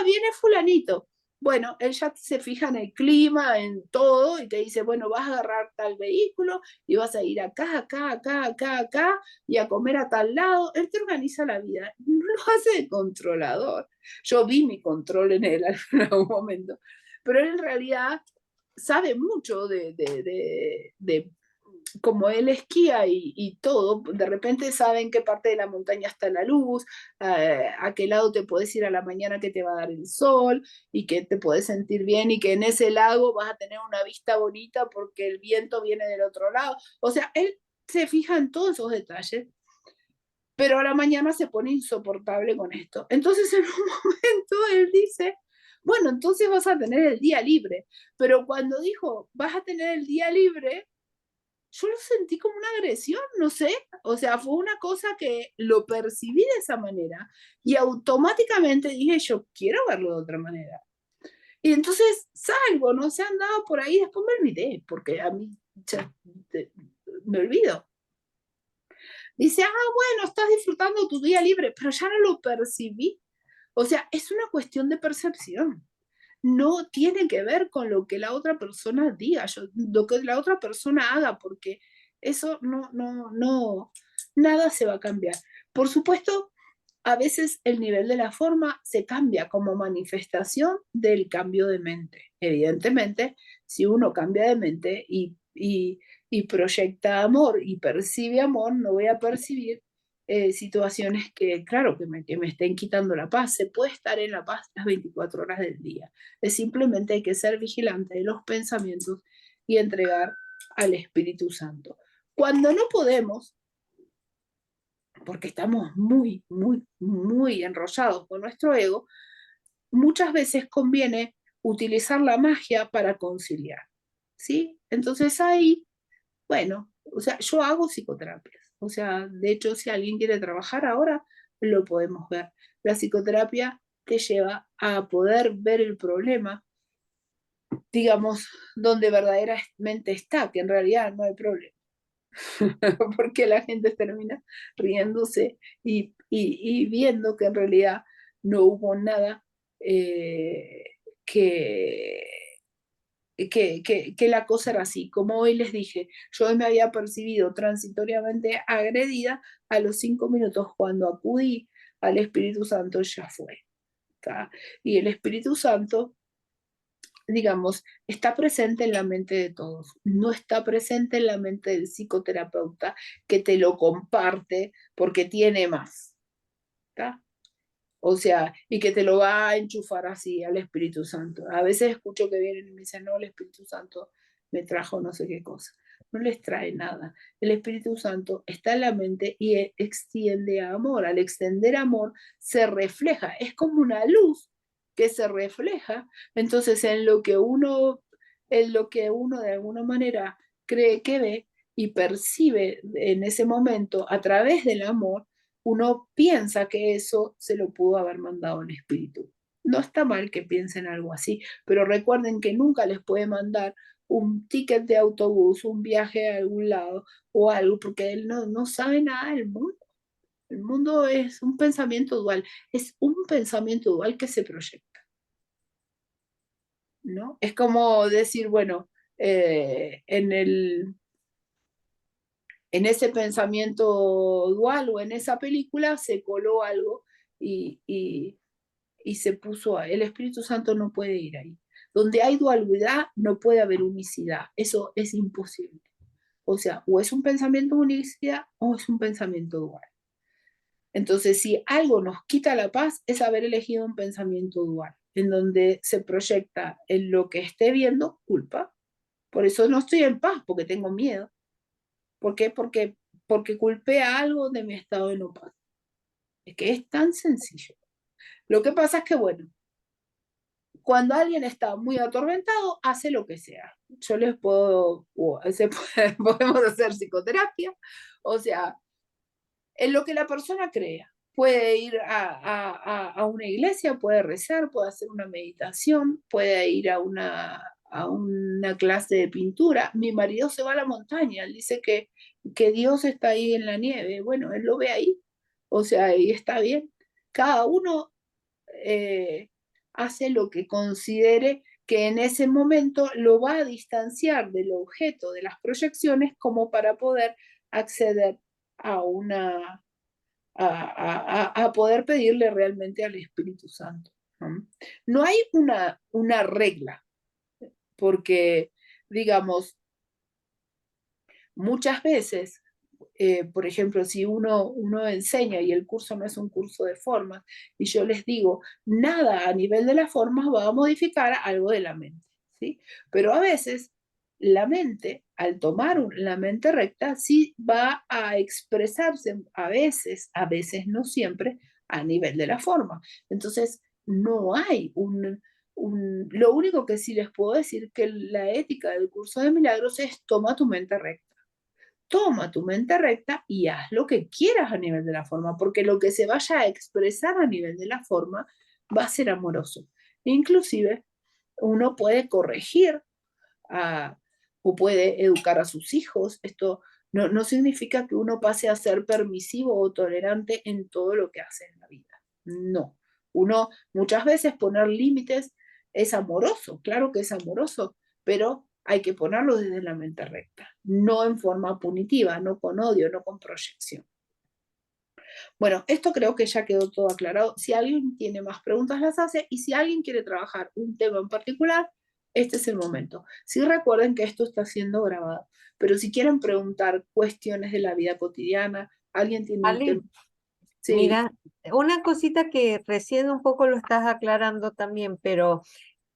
viene fulanito. Bueno, él ya se fija en el clima, en todo, y te dice, bueno, vas a agarrar tal vehículo y vas a ir acá, acá, acá, acá, acá, y a comer a tal lado. Él te organiza la vida, no lo hace de controlador. Yo vi mi control en él en algún momento, pero él en realidad sabe mucho de como él esquía y todo, de repente sabe en qué parte de la montaña está la luz, a qué lado te puedes ir a la mañana que te va a dar el sol y que te puedes sentir bien y que en ese lago vas a tener una vista bonita porque el viento viene del otro lado. O sea, él se fija en todos esos detalles, pero a la mañana se pone insoportable con esto. Entonces en un momento él dice, bueno, entonces vas a tener el día libre, pero cuando dijo, vas a tener el día libre, yo lo sentí como una agresión, no sé, o sea, fue una cosa que lo percibí de esa manera y automáticamente dije, yo quiero verlo de otra manera. Y entonces salgo, no sé, andaba por ahí, después me olvidé, porque a mí ya, me olvido. Dice, bueno, estás disfrutando tu día libre, pero ya no lo percibí. O sea, es una cuestión de percepción. No tiene que ver con lo que la otra persona diga, lo que la otra persona haga, porque eso nada se va a cambiar. Por supuesto, a veces el nivel de la forma se cambia como manifestación del cambio de mente. Evidentemente, si uno cambia de mente y proyecta amor y percibe amor, no voy a percibir situaciones que, claro, que me estén quitando la paz. Se puede estar en la paz las 24 horas del día. Es simplemente hay que ser vigilante de los pensamientos y entregar al Espíritu Santo. Cuando no podemos, porque estamos muy, muy, muy enrollados con nuestro ego, muchas veces conviene utilizar la magia para conciliar, ¿sí? Entonces ahí, bueno, o sea, yo hago psicoterapias, o sea, de hecho, si alguien quiere trabajar ahora, lo podemos ver. La psicoterapia te lleva a poder ver el problema, digamos, donde verdaderamente está, que en realidad no hay problema. Porque la gente termina riéndose y viendo que en realidad no hubo nada eh, que, que la cosa era así. Como hoy les dije, yo me había percibido transitoriamente agredida a los 5 minutos cuando acudí al Espíritu Santo, ya fue. ¿Tá? Y el Espíritu Santo, digamos, está presente en la mente de todos, no está presente en la mente del psicoterapeuta que te lo comparte porque tiene más, ¿tá? O sea, y que te lo va a enchufar así al Espíritu Santo. A veces escucho que vienen y me dicen, no, el Espíritu Santo me trajo no sé qué cosa. No les trae nada. El Espíritu Santo está en la mente y extiende amor. Al extender amor se refleja. Es como una luz que se refleja. Entonces, en lo que uno de alguna manera cree que ve y percibe en ese momento a través del amor, uno piensa que eso se lo pudo haber mandado el espíritu. No está mal que piensen algo así, pero recuerden que nunca les puede mandar un ticket de autobús, un viaje a algún lado o algo, porque él no sabe nada del mundo. El mundo es un pensamiento dual, es un pensamiento dual que se proyecta, ¿no? Es como decir, bueno, en ese pensamiento dual o en esa película se coló algo y se puso, el Espíritu Santo no puede ir ahí. Donde hay dualidad no puede haber unicidad, eso es imposible. O sea, o es un pensamiento de unicidad o es un pensamiento dual. Entonces, si algo nos quita la paz es haber elegido un pensamiento dual, en donde se proyecta en lo que esté viendo culpa. Por eso no estoy en paz, porque tengo miedo. ¿Por qué? Porque culpé a algo de mi estado de no paz. Es que es tan sencillo. Lo que pasa es que, bueno, cuando alguien está muy atormentado, hace lo que sea. Yo les puedo, podemos hacer psicoterapia, o sea, en lo que la persona crea. Puede ir a una iglesia, puede rezar, puede hacer una meditación, puede ir a una clase de pintura. Mi marido se va a la montaña, él dice que Dios está ahí en la nieve. Bueno, él lo ve ahí, o sea, y está bien. Cada uno hace lo que considere que en ese momento lo va a distanciar del objeto de las proyecciones como para poder acceder a una a poder pedirle realmente al Espíritu Santo. ¿No? No hay una regla, porque, digamos, muchas veces por ejemplo, si uno enseña y el curso no es un curso de formas, y yo les digo, nada a nivel de las formas va a modificar algo de la mente, ¿sí? Pero a veces la mente, al tomar la mente recta, sí va a expresarse a veces no siempre, a nivel de la forma. Entonces, no hay lo único que sí les puedo decir que la ética del curso de milagros es toma tu mente recta. Toma tu mente recta y haz lo que quieras a nivel de la forma, porque lo que se vaya a expresar a nivel de la forma va a ser amoroso. Inclusive, uno puede corregir o puede educar a sus hijos. Esto no significa que uno pase a ser permisivo o tolerante en todo lo que hace en la vida. No. Uno muchas veces poner límites es amoroso, claro que es amoroso, pero hay que ponerlo desde la mente recta, no en forma punitiva, no con odio, no con proyección. Bueno, esto creo que ya quedó todo aclarado. Si alguien tiene más preguntas, las hace, y si alguien quiere trabajar un tema en particular, este es el momento. Sí, recuerden que esto está siendo grabado, pero si quieren preguntar cuestiones de la vida cotidiana, alguien tiene un tema.
Ali,
Sí,
mira, una cosita que recién un poco lo estás aclarando también, pero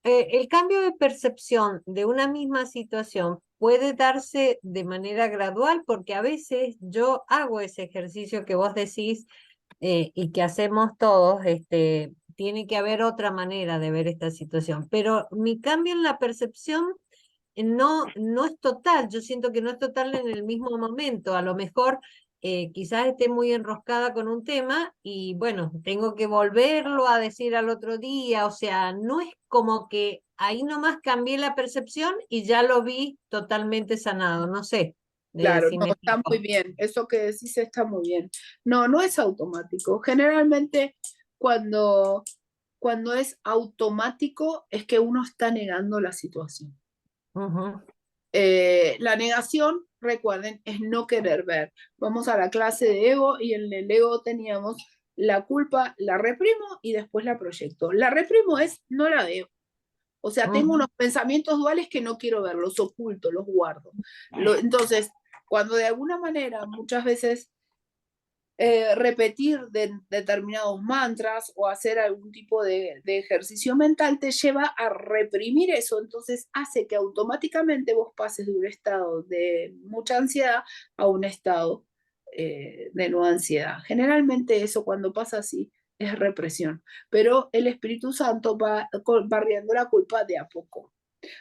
el cambio de percepción de una misma situación puede darse de manera gradual, porque a veces yo hago ese ejercicio que vos decís y que hacemos todos, tiene que haber otra manera de ver esta situación, pero mi cambio en la percepción no es total, yo siento que no es total en el mismo momento, a lo mejor quizás esté muy enroscada con un tema y bueno, tengo que volverlo a decir al otro día, o sea, no es como que ahí nomás cambié la percepción y ya lo vi totalmente sanado, no sé
claro,
si
no,
me
está muy
explico.
bien. Eso que decís está muy bien. No, no es automático. Generalmente cuando, cuando es automático es que uno está negando la situación.
Ujú,
La negación, recuerden, es no querer ver. Vamos a la clase de ego y en el ego teníamos la culpa, la reprimo y después la proyecto. La reprimo es no la veo. O sea, tengo
ujú.
unos pensamientos duales que no quiero ver, los oculto, los guardo. Entonces, cuando de alguna manera muchas veces repetir determinados mantras o hacer algún tipo de ejercicio mental te lleva a reprimir eso, entonces hace que automáticamente vos pases de un estado de mucha ansiedad a un estado de no ansiedad. Generalmente eso cuando pasa así es represión, pero el Espíritu Santo va barriendo la culpa de a poco.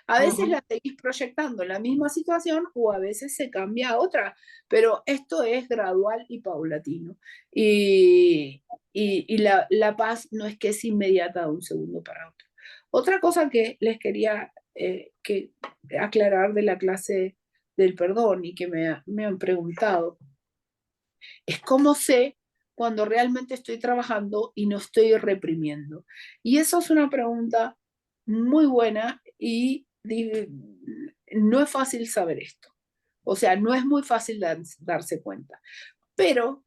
A veces
Ujú,
la seguís proyectando en la misma situación o a veces se cambia a otra, pero esto es gradual y paulatino. Y, y la paz no es que es inmediata de un segundo para otro. Otra cosa que les quería aclarar de la clase del perdón y que me han preguntado es cómo sé cuando realmente estoy trabajando y no estoy reprimiendo. Y eso es una pregunta muy buena y no es fácil saber esto. O sea, no es muy fácil darse cuenta. Pero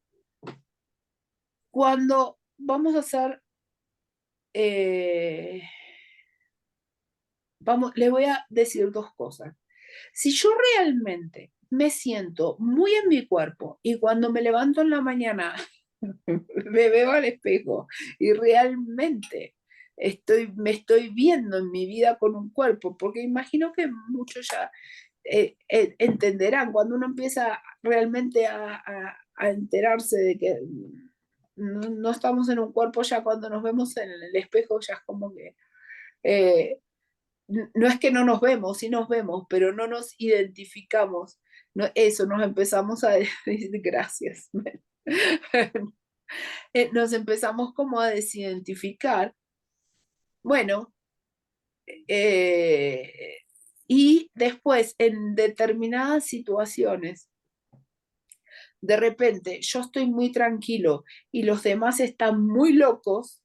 cuando vamos a hacer, eh, les voy a decir dos cosas. Si yo realmente me siento muy en mi cuerpo y cuando me levanto en la mañana me veo al espejo y realmente me estoy viendo en mi vida con un cuerpo, porque imagino que muchos ya entenderán cuando uno empieza realmente a enterarse de que no estamos en un cuerpo, ya cuando nos vemos en el espejo ya es como que eh, no es que no nos vemos, sí nos vemos, pero no nos identificamos. No, eso, nos empezamos a decir gracias. Nos empezamos como a desidentificar. Bueno, eh, y después en determinadas situaciones, de repente yo estoy muy tranquilo y los demás están muy locos,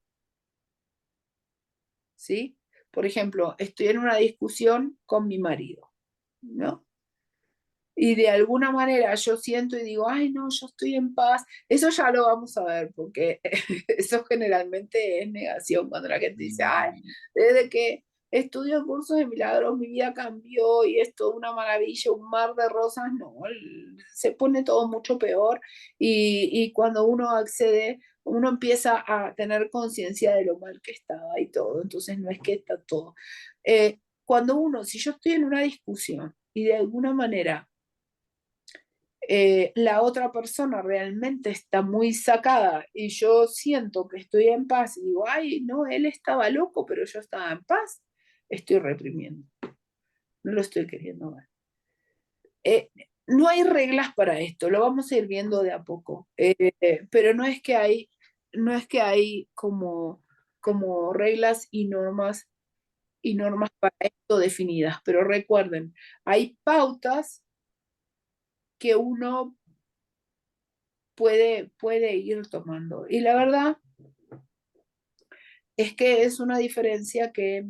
¿sí? Por ejemplo, estoy en una discusión con mi marido, ¿no? Y de alguna manera yo siento y digo, ay, no, yo estoy en paz. Eso ya lo vamos a ver, porque eso generalmente es negación cuando la gente dice, ay, desde que estudio cursos de milagros mi vida cambió y es toda una maravilla, un mar de rosas. No, se pone todo mucho peor y cuando uno accede, uno empieza a tener conciencia de lo mal que estaba y todo, entonces no es que está todo. Cuando uno, si yo estoy en una discusión y de alguna manera la otra persona realmente está muy sacada y yo siento que estoy en paz y digo, ay, no, él estaba loco, pero yo estaba en paz, estoy reprimiendo, no lo estoy queriendo ver. Eh, no hay reglas para esto, lo vamos a ir viendo de a poco, pero no es que hay como reglas y normas para esto definidas, pero recuerden, hay pautas que uno puede ir tomando. Y la verdad es que es una diferencia que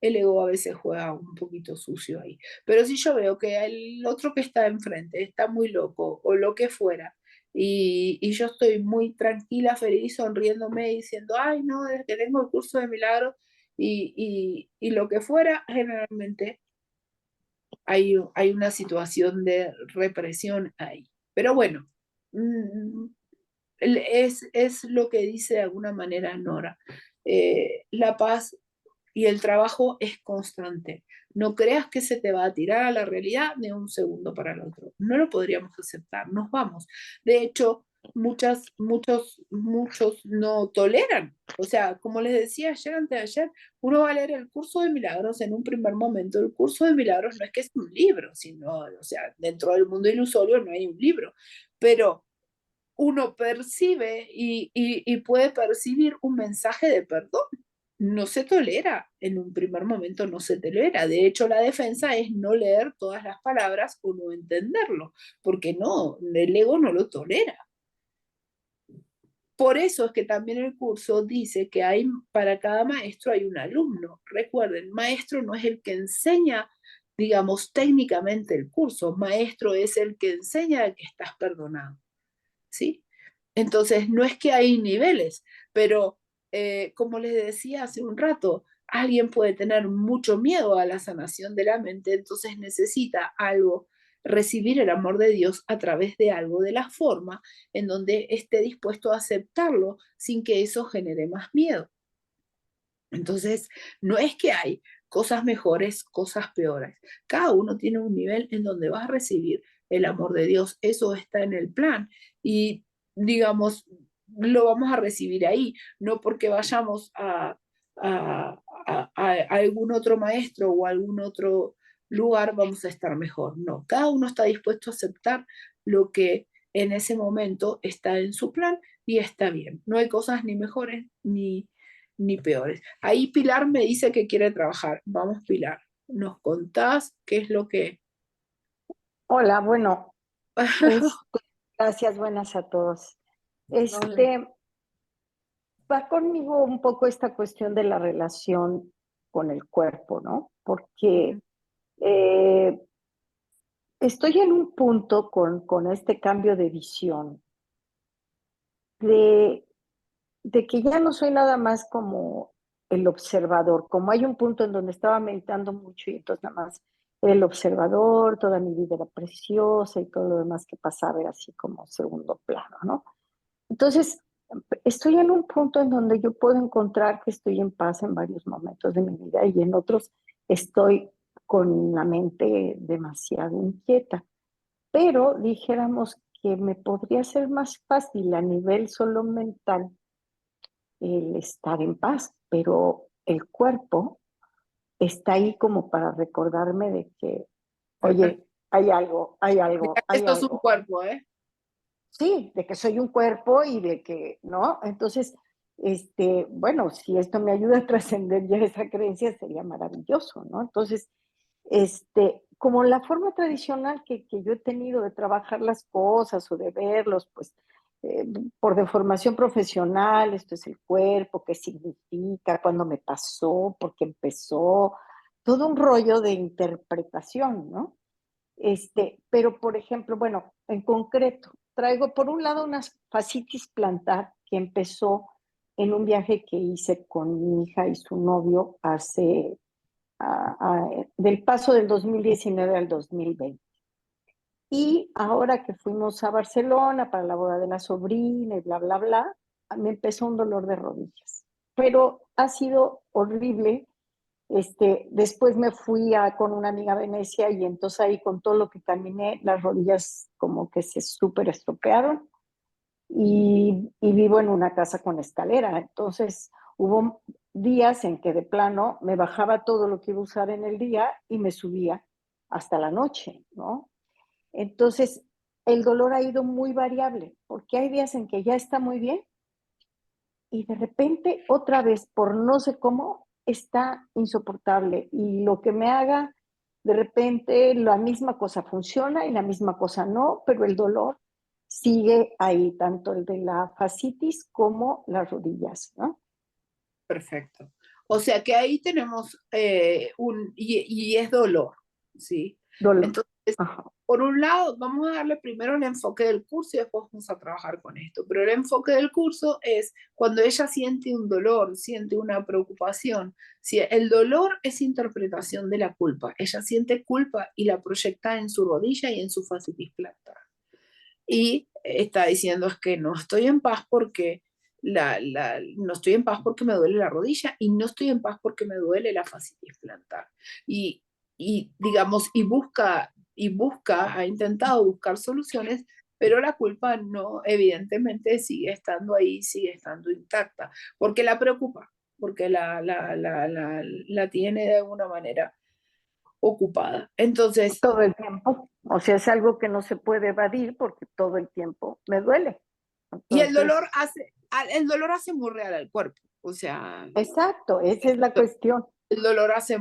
el ego a veces juega un poquito sucio ahí. Pero si yo veo que el otro que está enfrente está muy loco o lo que fuera, Y yo estoy muy tranquila, feliz, sonriéndome, diciendo, ay, no, desde que tengo el curso de milagros y lo que fuera, generalmente hay una situación de represión ahí. Pero bueno, mm, es lo que dice de alguna manera Nora. La paz y el trabajo es constante. No creas que se te va a tirar a la realidad de un segundo para el otro. No lo podríamos aceptar, nos vamos. De hecho, muchos no toleran. O sea, como les decía ayer, antes de ayer, uno va a leer el curso de milagros en un primer momento. El curso de milagros no es que es un libro, sino, o sea, dentro del mundo ilusorio no hay un libro, pero uno percibe y puede percibir un mensaje de perdón. No se tolera, en un primer momento no se tolera. De hecho, la defensa es no leer todas las palabras o no entenderlo, porque no, el ego no lo tolera. Por eso es que también el curso dice que hay, para cada maestro hay un alumno. Recuerden, maestro no es el que enseña, digamos, técnicamente el curso. Maestro es el que enseña que estás perdonado. ¿Sí? Entonces, no es que hay niveles, pero como les decía hace un rato, alguien puede tener mucho miedo a la sanación de la mente, entonces necesita algo, recibir el amor de Dios a través de algo, de la forma en donde esté dispuesto a aceptarlo sin que eso genere más miedo. Entonces, no es que hay cosas mejores, cosas peores. Cada uno tiene un nivel en donde va a recibir el amor de Dios. Eso está en el plan. Y, digamos, lo vamos a recibir ahí, no porque vayamos a algún otro maestro o a algún otro lugar vamos a estar mejor. No, cada uno está dispuesto a aceptar lo que en ese momento está en su plan y está bien. No hay cosas ni mejores ni peores. Ahí Pilar me dice que quiere trabajar. Vamos, Pilar, ¿nos contás qué es lo que...
Hola, bueno, gracias, buenas a todos. Va conmigo un poco esta cuestión de la relación con el cuerpo, ¿no? Porque eh, estoy en un punto con este cambio de visión, de, de que ya no soy nada más como el observador, como hay un punto en donde estaba meditando mucho y entonces nada más era el observador, toda mi vida era preciosa y todo lo demás que pasaba era así como segundo plano, ¿no? Entonces, estoy en un punto en donde yo puedo encontrar que estoy en paz en varios momentos de mi vida y en otros estoy con la mente demasiado inquieta. Pero dijéramos que me podría ser más fácil a nivel solo mental el estar en paz, pero el cuerpo está ahí como para recordarme de que, oye, hay algo, hay algo, hay
Esto es un
algo.
cuerpo, ¿eh?
Sí, de que soy un cuerpo y de que, ¿no? Entonces, bueno, si esto me ayuda a trascender ya esa creencia, sería maravilloso, ¿no? Entonces, como la forma tradicional que yo he tenido de trabajar las cosas o de verlos, pues, eh, por deformación profesional, esto es el cuerpo, qué significa, cuándo me pasó, por qué empezó, todo un rollo de interpretación, ¿no? Pero por ejemplo, bueno, en concreto, traigo por un lado una fascitis plantar que empezó en un viaje que hice con mi hija y su novio hace, del paso del 2019 al 2020. Y ahora que fuimos a Barcelona para la boda de la sobrina y bla, bla, bla, me empezó un dolor de rodillas. Pero ha sido horrible. Después me fui con una amiga a Venecia y entonces ahí con todo lo que caminé, las rodillas como que se súper estropearon y vivo en una casa con escalera. Entonces hubo días en que de plano me bajaba todo lo que iba a usar en el día y me subía hasta la noche, ¿no? Entonces el dolor ha ido muy variable porque hay días en que ya está muy bien y de repente otra vez, por no sé cómo, está insoportable y lo que me haga, de repente la misma cosa funciona y la misma cosa no, pero el dolor sigue ahí, tanto el de la fascitis como las rodillas, ¿no?
Perfecto. O sea que ahí tenemos y es dolor, ¿sí?
Dolor.
Entonces,
Ajá.
por un lado, vamos a darle primero el enfoque del curso y después vamos a trabajar con esto. Pero el enfoque del curso es cuando ella siente un dolor, siente una preocupación. Si el dolor es interpretación de la culpa, ella siente culpa y la proyecta en su rodilla y en su fascitis plantar. Y está diciendo es que no estoy en paz porque no estoy en paz porque me duele la rodilla y no estoy en paz porque me duele la fascitis plantar. Digamos, ha intentado buscar soluciones, pero la culpa no, evidentemente sigue estando ahí, sigue estando intacta, porque la preocupa, porque la tiene de alguna manera ocupada. Entonces,
Todo el tiempo. O sea, es algo que no se puede evadir porque todo el tiempo me duele.
y
Entonces,
el dolor hace muy real al cuerpo, o sea,
exacto, esa es la cuestión.
el dolor hace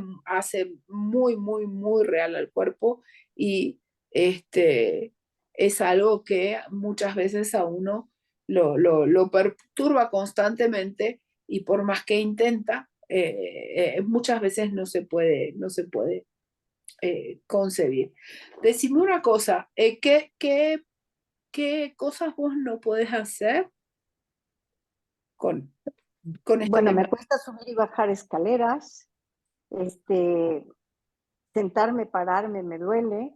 muy, muy, muy real al cuerpo y es algo que muchas veces a uno lo perturba constantemente y por más que intenta, muchas veces no se puede concebir. Decime una cosa, ¿qué cosas vos no podés hacer con, con esto
Bueno,
que
me
me...
cuesta subir y bajar escaleras, este, sentarme, pararme, me duele.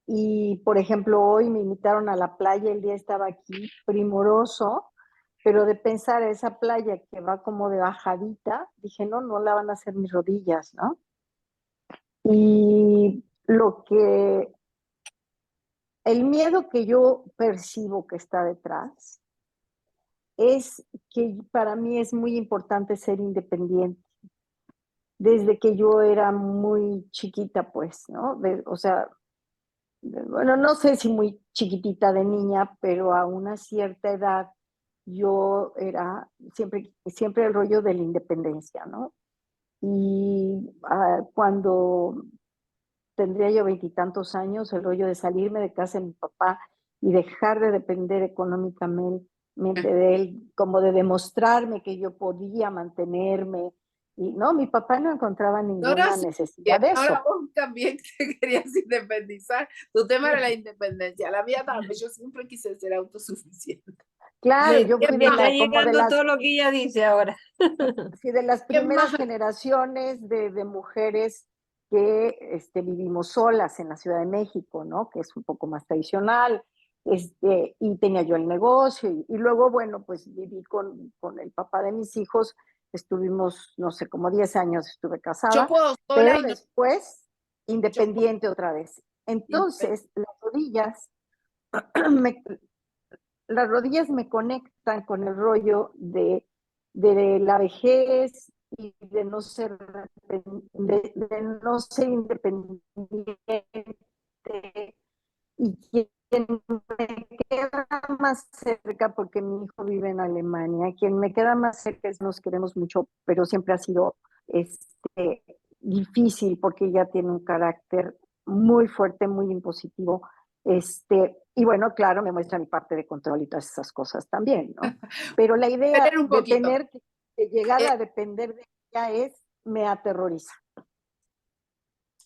Y por ejemplo, hoy me invitaron a la playa, el día estaba aquí primoroso, pero de pensar a esa playa que va como de bajadita, dije, no, no la van a hacer mis rodillas, ¿no? Y el miedo que yo percibo que está detrás es que para mí es muy importante ser independiente. Desde que yo era muy chiquita, pues, ¿no? O sea, bueno, no sé si muy chiquitita de niña, pero a una cierta edad yo era siempre el rollo de la independencia, ¿no? Y cuando tendría yo veintitantos años, el rollo de salirme de casa de mi papá y dejar de depender económicamente de él, como de demostrarme que yo podía mantenerme. Y no, mi papá no encontraba
Ahora
ninguna
sí,
necesidad de
ahora
eso.
vos también te querías independizar. Tu tema era la independencia, la mía también. Yo siempre quise ser autosuficiente.
Claro, yo
¿Quién
fui
Me
más?
está
como de
llegando todo lo que ella dice ahora.
sí, de las
¿Quién
primeras
más?
generaciones de mujeres que vivimos solas en la Ciudad de México, ¿no? Que es un poco más tradicional, y tenía yo el negocio, y luego, bueno, pues viví con el papá de mis hijos, estuvimos, no sé, como 10 años estuve
Yo
casada,
puedo sola
pero
y no.
después
Yo puedo
independiente otra vez.
independiente.
Entonces, me, las rodillas me conectan con el rollo de la vejez y de no ser independiente. Y quien me queda más cerca, porque mi hijo vive en Alemania, quien me queda más cerca es nos queremos mucho, pero siempre ha sido difícil porque ella tiene un carácter muy fuerte, muy impositivo. Y bueno, claro, me muestra mi parte de control y todas esas cosas también, ¿no? Pero la idea
Esperen un
de
poquito.
tener que llegar
Eh,
a depender de ella me aterroriza.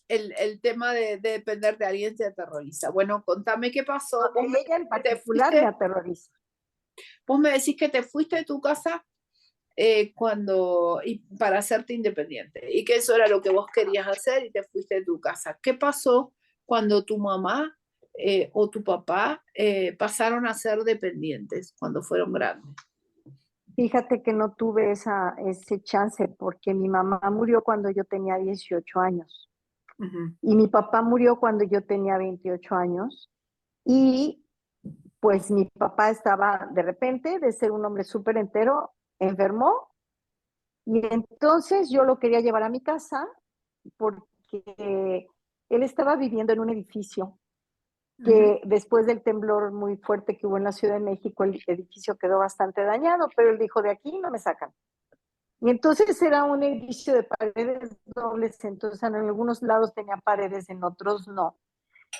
el tema de depender de alguien te aterroriza. Bueno, contame qué
No,
pasó.
de ella en
Te
particular me
fuiste,
aterroriza.
vos me decís que te fuiste de tu casa para hacerte independiente y que eso era lo que vos querías hacer y te fuiste de tu casa. ¿Qué pasó cuando tu mamá o tu papá pasaron a ser dependientes cuando fueron grandes?
Fíjate que no tuve ese chance porque mi mamá murió cuando yo tenía 18 años
Ujú.
y mi papá murió cuando yo tenía 28 años y pues mi papá estaba de repente de ser un hombre súper entero, enfermó y entonces yo lo quería llevar a mi casa porque él estaba viviendo en un edificio
Ujú.
que después del temblor muy fuerte que hubo en la Ciudad de México, el edificio quedó bastante dañado, pero él dijo, de aquí no me sacan. Y entonces era un edificio de paredes dobles, entonces en algunos lados tenía paredes, en otros no.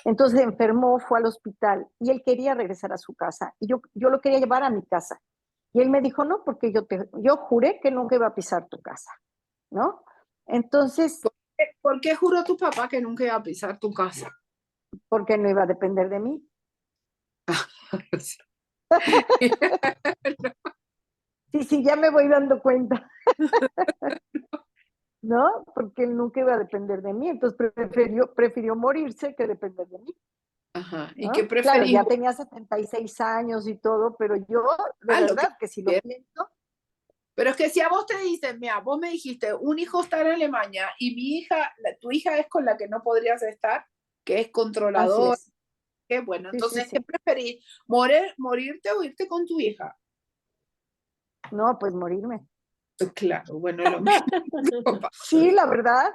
Entonces enfermó, fue al hospital y él quería regresar a su casa y yo lo quería llevar a mi casa. Y él me dijo, no, porque yo juré que nunca iba a pisar tu casa, ¿no? Entonces,
¿Por qué juró tu papá que nunca iba a pisar tu casa?
Porque no iba a depender de mí. Sí, sí, ya me voy dando cuenta, ¿no? Porque él nunca iba a depender de mí, entonces prefirió morirse que depender de mí,
Ajá. ¿Y qué
¿no? Claro,
preferís
ya
vos?
tenía 76 años y todo, pero yo, de
Ah, lo que
verdad, que si lo pienso,
pero es que si a vos te dicen, mira, vos me dijiste, un hijo está en Alemania y mi hija, tu hija es con la que no podrías estar, que es
así
controlador,
es.
qué bueno,
Sí, sí,
entonces, ¿qué
sí.
preferís? ¿Morirte o irte con tu hija?
No, pues morirme.
Pues claro, bueno, lo mismo.
Sí, la verdad,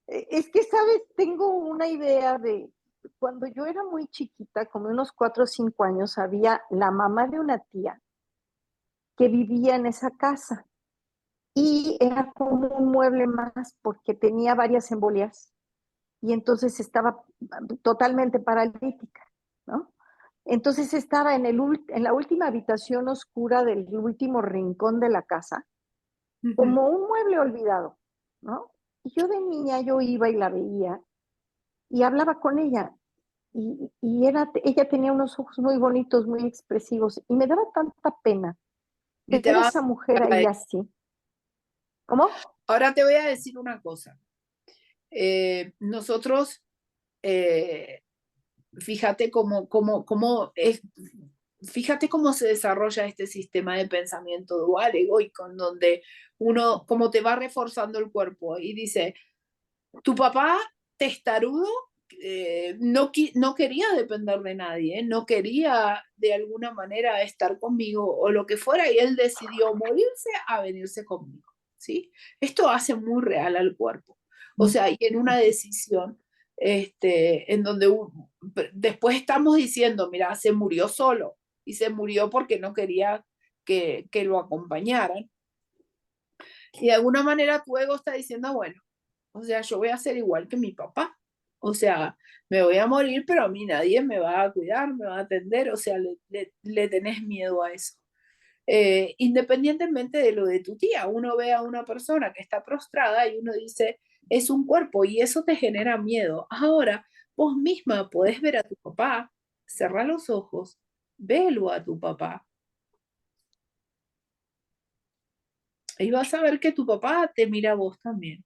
es que, ¿sabes? Tengo una idea de, cuando yo era muy chiquita, como unos 4 o 5 años, había la mamá de una tía que vivía en esa casa y era como un mueble más porque tenía varias embolias y entonces estaba totalmente paralítica, ¿no? Entonces estaba en la última habitación oscura del último rincón de la casa, como un mueble olvidado, ¿no? Y yo de niña yo iba y la veía y hablaba con ella ella tenía unos ojos muy bonitos, muy expresivos y me daba tanta pena
Y te
ver a
va
esa mujer ahí así. ¿Cómo?
Ahora te voy a decir una cosa. Nosotros, eh, fíjate fíjate cómo se desarrolla este sistema de pensamiento dual, egoico, en donde uno, como te va reforzando el cuerpo y dice, tu papá testarudo no quería depender de nadie, no quería de alguna manera estar conmigo o lo que fuera, y él decidió morirse a venirse conmigo, ¿sí? Esto hace muy real al cuerpo. O sea, y en una decisión en donde después estamos diciendo, mira, se murió solo y se murió porque no quería que lo acompañaran. Y de alguna manera tu ego está diciendo, bueno, o sea, yo voy a ser igual que mi papá. O sea, me voy a morir, pero a mí nadie me va a cuidar, me va a atender. O sea, le tenés miedo a eso. Independientemente de lo de tu tía, uno ve a una persona que está prostrada y uno dice, es un cuerpo y eso te genera miedo. Ahora, vos misma podés ver a tu papá, cerrar los ojos, velo a tu papá y vas a ver que tu papá te mira a vos también.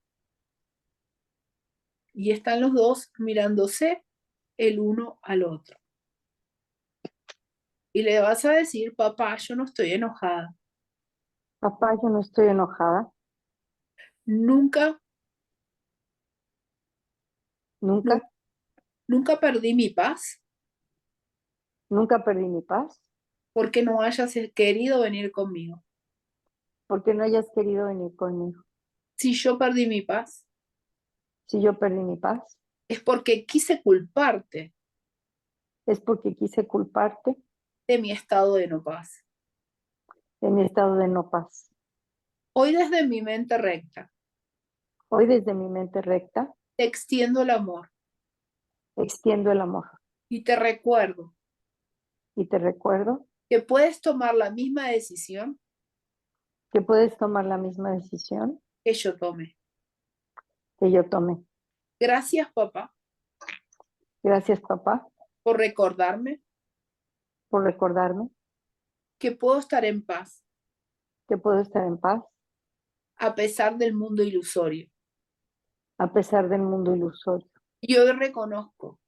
Y están los dos mirándose el uno al otro. Y le vas a decir, papá, yo no estoy enojada.
Papá, yo no estoy enojada.
Nunca, nu-
Nunca,
nunca perdí mi paz
nunca perdí mi paz.
porque no hayas querido venir conmigo.
Porque no hayas querido venir conmigo.
Si yo perdí mi paz,
Si yo perdí mi paz,
es porque quise culparte
es porque quise culparte
de mi estado de no paz.
de mi estado de no paz.
Hoy desde mi mente recta,
Hoy desde mi mente recta,
te extiendo el amor
extiendo el amor
y te recuerdo
y te recuerdo
que puedes tomar la misma decisión
que puedes tomar la misma decisión
que yo tomé.
que yo tomé.
Gracias, papá,
Gracias, papá,
por recordarme
por recordarme
que puedo estar en paz
que puedo estar en paz
a pesar del mundo ilusorio.
a pesar del mundo ilusorio.
Y hoy reconozco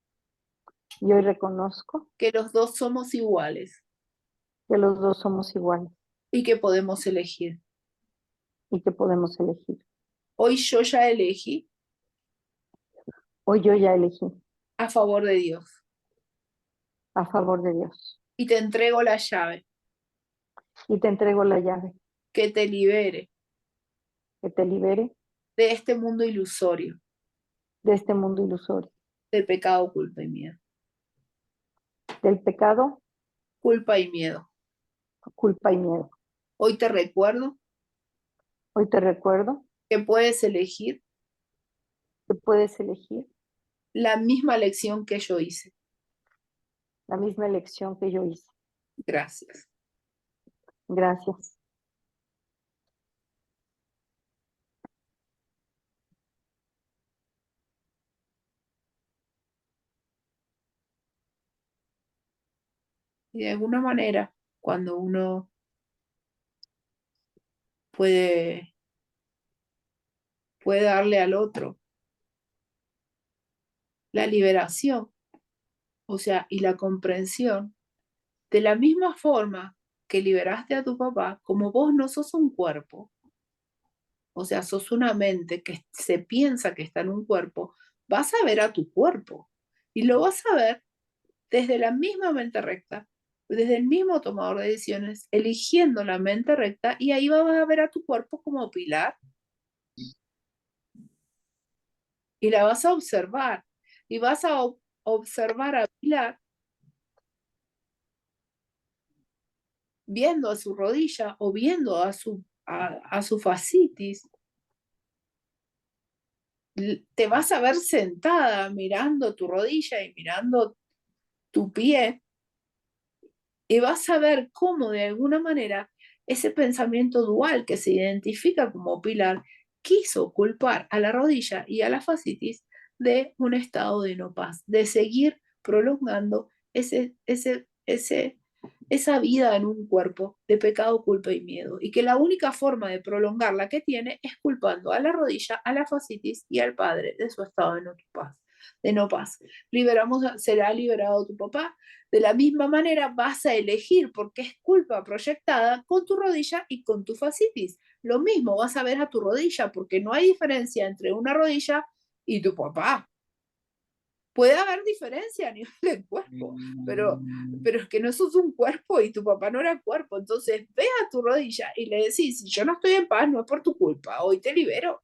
Y hoy reconozco
que los dos somos iguales
que los dos somos iguales
y que podemos elegir.
y que podemos elegir.
Hoy yo ya elegí
Hoy yo ya elegí
a favor de Dios
a favor de Dios
y te entrego la llave
y te entrego la llave
que te libere
que te libere
de este mundo ilusorio,
de este mundo ilusorio,
de pecado, culpa y miedo.
del pecado,
Culpa y miedo.
culpa y miedo.
Hoy te recuerdo
Hoy te recuerdo
que puedes elegir
que puedes elegir
la misma lección que yo hice.
la misma elección que yo hice.
Gracias.
Gracias.
Y de alguna manera, cuando uno puede, puede darle al otro la liberación, o sea, y la comprensión, de la misma forma que liberaste a tu papá, como vos no sos un cuerpo, o sea, sos una mente que se piensa que está en un cuerpo, vas a ver a tu cuerpo y lo vas a ver desde la misma mente recta, desde el mismo tomador de decisiones, eligiendo la mente recta, y ahí vas a ver a tu cuerpo como pilar y la vas a observar y vas a observar a Pilar viendo a su rodilla o viendo a su fascitis. Te vas a ver sentada mirando tu rodilla y mirando tu pie y vas a ver cómo de alguna manera ese pensamiento dual que se identifica como pilar quiso culpar a la rodilla y a la fascitis de un estado de no paz, de seguir prolongando esa vida en un cuerpo de pecado, culpa y miedo, y que la única forma de prolongarla que tiene es culpando a la rodilla, a la fascitis y al padre de su estado de no paz. De no paz. Será liberado tu papá. De la misma manera vas a elegir, porque es culpa proyectada, con tu rodilla y con tu fascitis. Lo mismo vas a ver a tu rodilla, porque no hay diferencia entre una rodilla y tu papá. Puede haber diferencia a nivel del cuerpo, pero es que no sos un cuerpo y tu papá no era cuerpo. Entonces ve a tu rodilla y le decís, si yo no estoy en paz, no es por tu culpa, hoy te libero.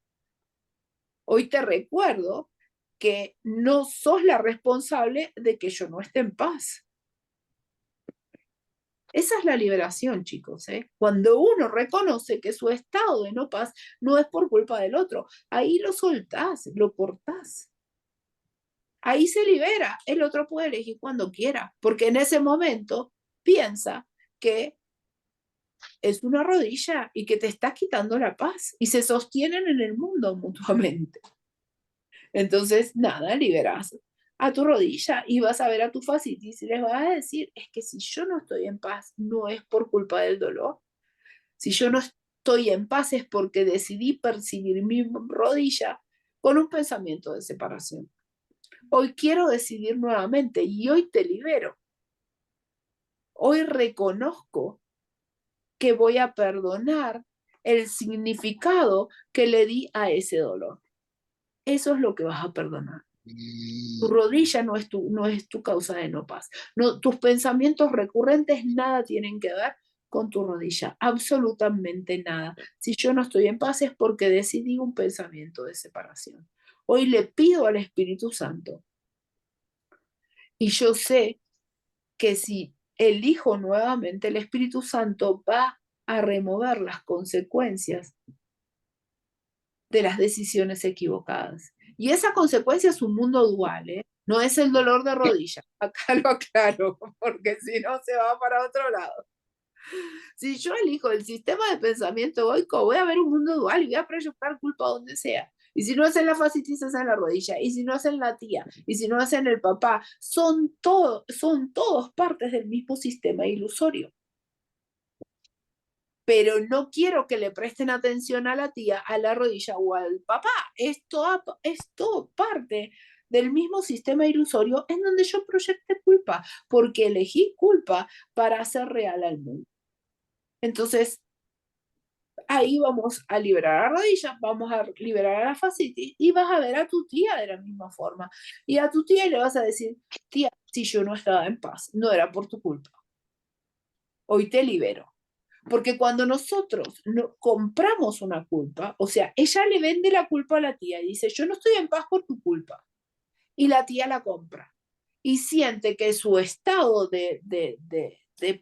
Hoy te recuerdo que no sos la responsable de que yo no esté en paz. Esa es la liberación, chicos, ¿eh? Cuando uno reconoce que su estado de no paz no es por culpa del otro, ahí lo soltás, lo cortás. Ahí se libera, el otro puede elegir cuando quiera, porque en ese momento piensa que es una rodilla y que te está quitando la paz y se sostienen en el mundo mutuamente. Entonces, nada, liberas a tu rodilla y vas a ver a tu fascitis y les vas a decir, es que si yo no estoy en paz, no es por culpa del dolor. Si yo no estoy en paz es porque decidí percibir mi rodilla con un pensamiento de separación. Hoy quiero decidir nuevamente y hoy te libero. Hoy reconozco que voy a perdonar el significado que le di a ese dolor. Eso es lo que vas a perdonar. Tu rodilla no es tu causa de no paz. No, tus pensamientos recurrentes nada tienen que ver con tu rodilla, absolutamente nada. Si yo no estoy en paz es porque decidí un pensamiento de separación. Hoy le pido al Espíritu Santo y yo sé que si elijo nuevamente, el Espíritu Santo va a remover las consecuencias de las decisiones equivocadas. Y esa consecuencia es un mundo dual, ¿eh? No es el dolor de rodilla, acá lo aclaro, porque si no se va para otro lado. Si yo elijo el sistema de pensamiento egoico, voy a ver un mundo dual y voy a proyectar culpa donde sea. Y si no es en la fascitis, es en la rodilla. Y si no es en la tía, y si no es en el papá, son todos partes del mismo sistema ilusorio. Pero no quiero que le presten atención a la tía, a la rodilla o al papá. Es todo parte del mismo sistema ilusorio en donde yo proyecté culpa, porque elegí culpa para hacer real al mundo. Entonces, ahí vamos a liberar a la rodilla, vamos a liberar a la fascitis y vas a ver a tu tía de la misma forma. Y a tu tía le vas a decir, tía, si yo no estaba en paz, no era por tu culpa. Hoy te libero. Porque cuando nosotros no, compramos una culpa, o sea, ella le vende la culpa a la tía y dice, yo no estoy en paz por tu culpa. Y la tía la compra. Y siente que su estado de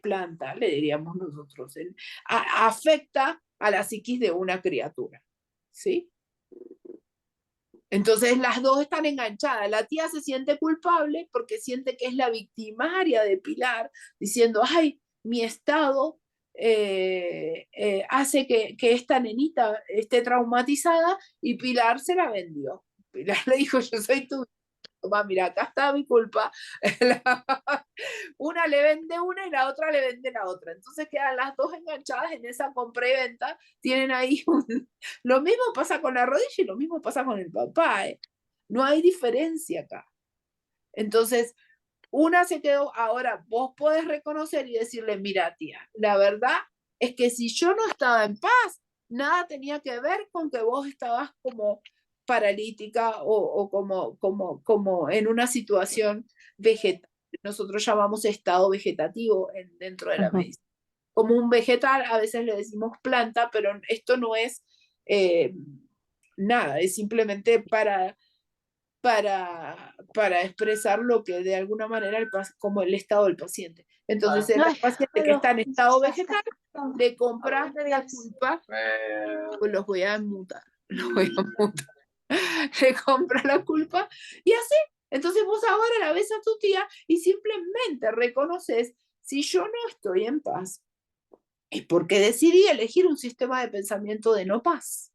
planta, le diríamos nosotros, afecta a la psiquis de una criatura. ¿Sí? Entonces las dos están enganchadas. La tía se siente culpable porque siente que es la victimaria de Pilar, diciendo, ay, mi estado hace que esta nenita esté traumatizada y Pilar se la vendió. Pilar le dijo, yo soy tu... Toma, mira, acá está mi culpa. Una le vende una y la otra le vende la otra. Entonces quedan las dos enganchadas en esa compra y venta. Tienen ahí Lo mismo pasa con la rodilla y lo mismo pasa con el papá, ¿eh? No hay diferencia acá. Entonces, una se quedó, ahora vos podés reconocer y decirle, mira, tía, la verdad es que si yo no estaba en paz, nada tenía que ver con que vos estabas como paralítica o como en una situación vegetal. Nosotros llamamos estado vegetativo dentro de la
Ujú.
medicina. Como un vegetal, a veces le decimos planta, pero esto no es eh, nada, es simplemente para expresar lo que de alguna manera como el estado del paciente. Entonces, el
Ay,
paciente que
pero
está en estado vegetal le compra
ahorita
la
vienes.
culpa, pues los voy a mutar, los voy a mutar, le compra la culpa y así. Entonces vos ahora la ves a tu tía y simplemente reconoces, si yo no estoy en paz, es porque decidí elegir un sistema de pensamiento de no paz.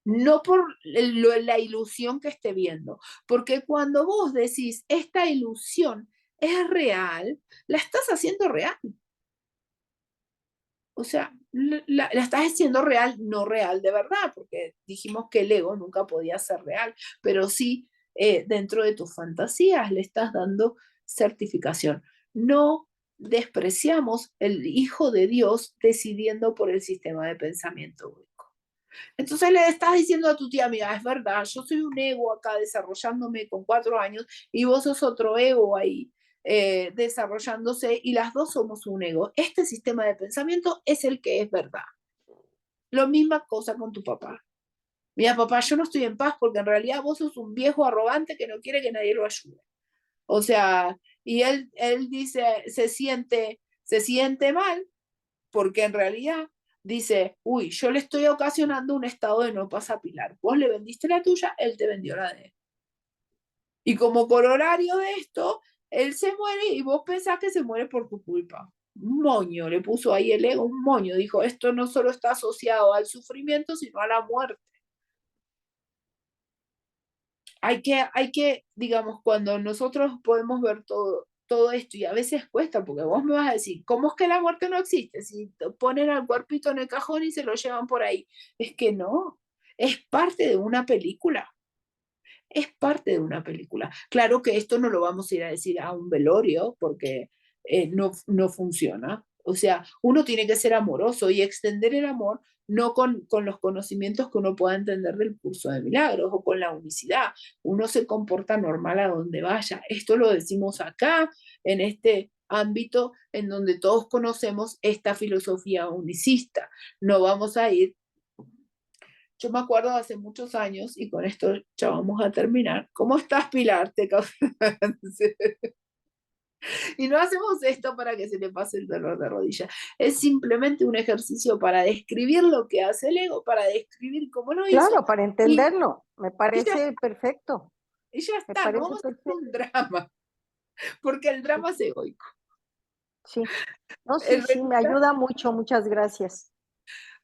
No por la ilusión que esté viendo, porque cuando vos decís, esta ilusión es real, la estás haciendo real. O sea, la estás haciendo real, no real de verdad, porque dijimos que el ego nunca podía ser real, pero sí dentro de tus fantasías le estás dando certificación. No despreciamos el Hijo de Dios decidiendo por el sistema de pensamiento. Entonces le estás diciendo a tu tía, amiga, es verdad, yo soy un ego acá desarrollándome con 4 años y vos sos otro ego ahí desarrollándose y las dos somos un ego. Este sistema de pensamiento es el que es verdad. Lo misma cosa con tu papá. Mira, papá, yo no estoy en paz porque en realidad vos sos un viejo arrogante que no quiere que nadie lo ayude. O sea, y él dice, se siente mal porque en realidad dice, uy, yo le estoy ocasionando un estado de no paz a Pilar. Vos le vendiste la tuya, él te vendió la de él. Y como corolario de esto, él se muere y vos pensás que se muere por tu culpa. Un moño, le puso ahí el ego, un moño. Dijo, esto no solo está asociado al sufrimiento, sino a la muerte. Digamos, cuando nosotros podemos ver todo esto, y a veces cuesta, porque vos me vas a decir, ¿cómo es que la muerte no existe? Si ponen al cuerpito en el cajón y se lo llevan por ahí. Es que no, es parte de una película. Es parte de una película. Claro que esto no lo vamos a ir a decir a un velorio porque no funciona. O sea, uno tiene que ser amoroso y extender el amor no con los conocimientos que uno pueda entender del curso de milagros o con la unicidad. Uno se comporta normal a donde vaya. Esto lo decimos acá, en este ámbito en donde todos conocemos esta filosofía unicista. No vamos a ir. Yo me acuerdo de hace muchos años, y con esto ya vamos a terminar. ¿Cómo estás, Pilar? Y no hacemos esto para que se le pase el dolor de rodilla. Es simplemente un ejercicio para describir lo que hace el ego, para describir cómo lo hizo,
Claro, para
y,
entenderlo, me
y, ya,
parece perfecto,
y ya
me
está. No
parece
vamos a hacer un
perfecto.
drama, porque el
Sí,
drama es egoico.
sí. No, sí,
Eh,
sí, me
Resulta,
ayuda mucho, muchas gracias.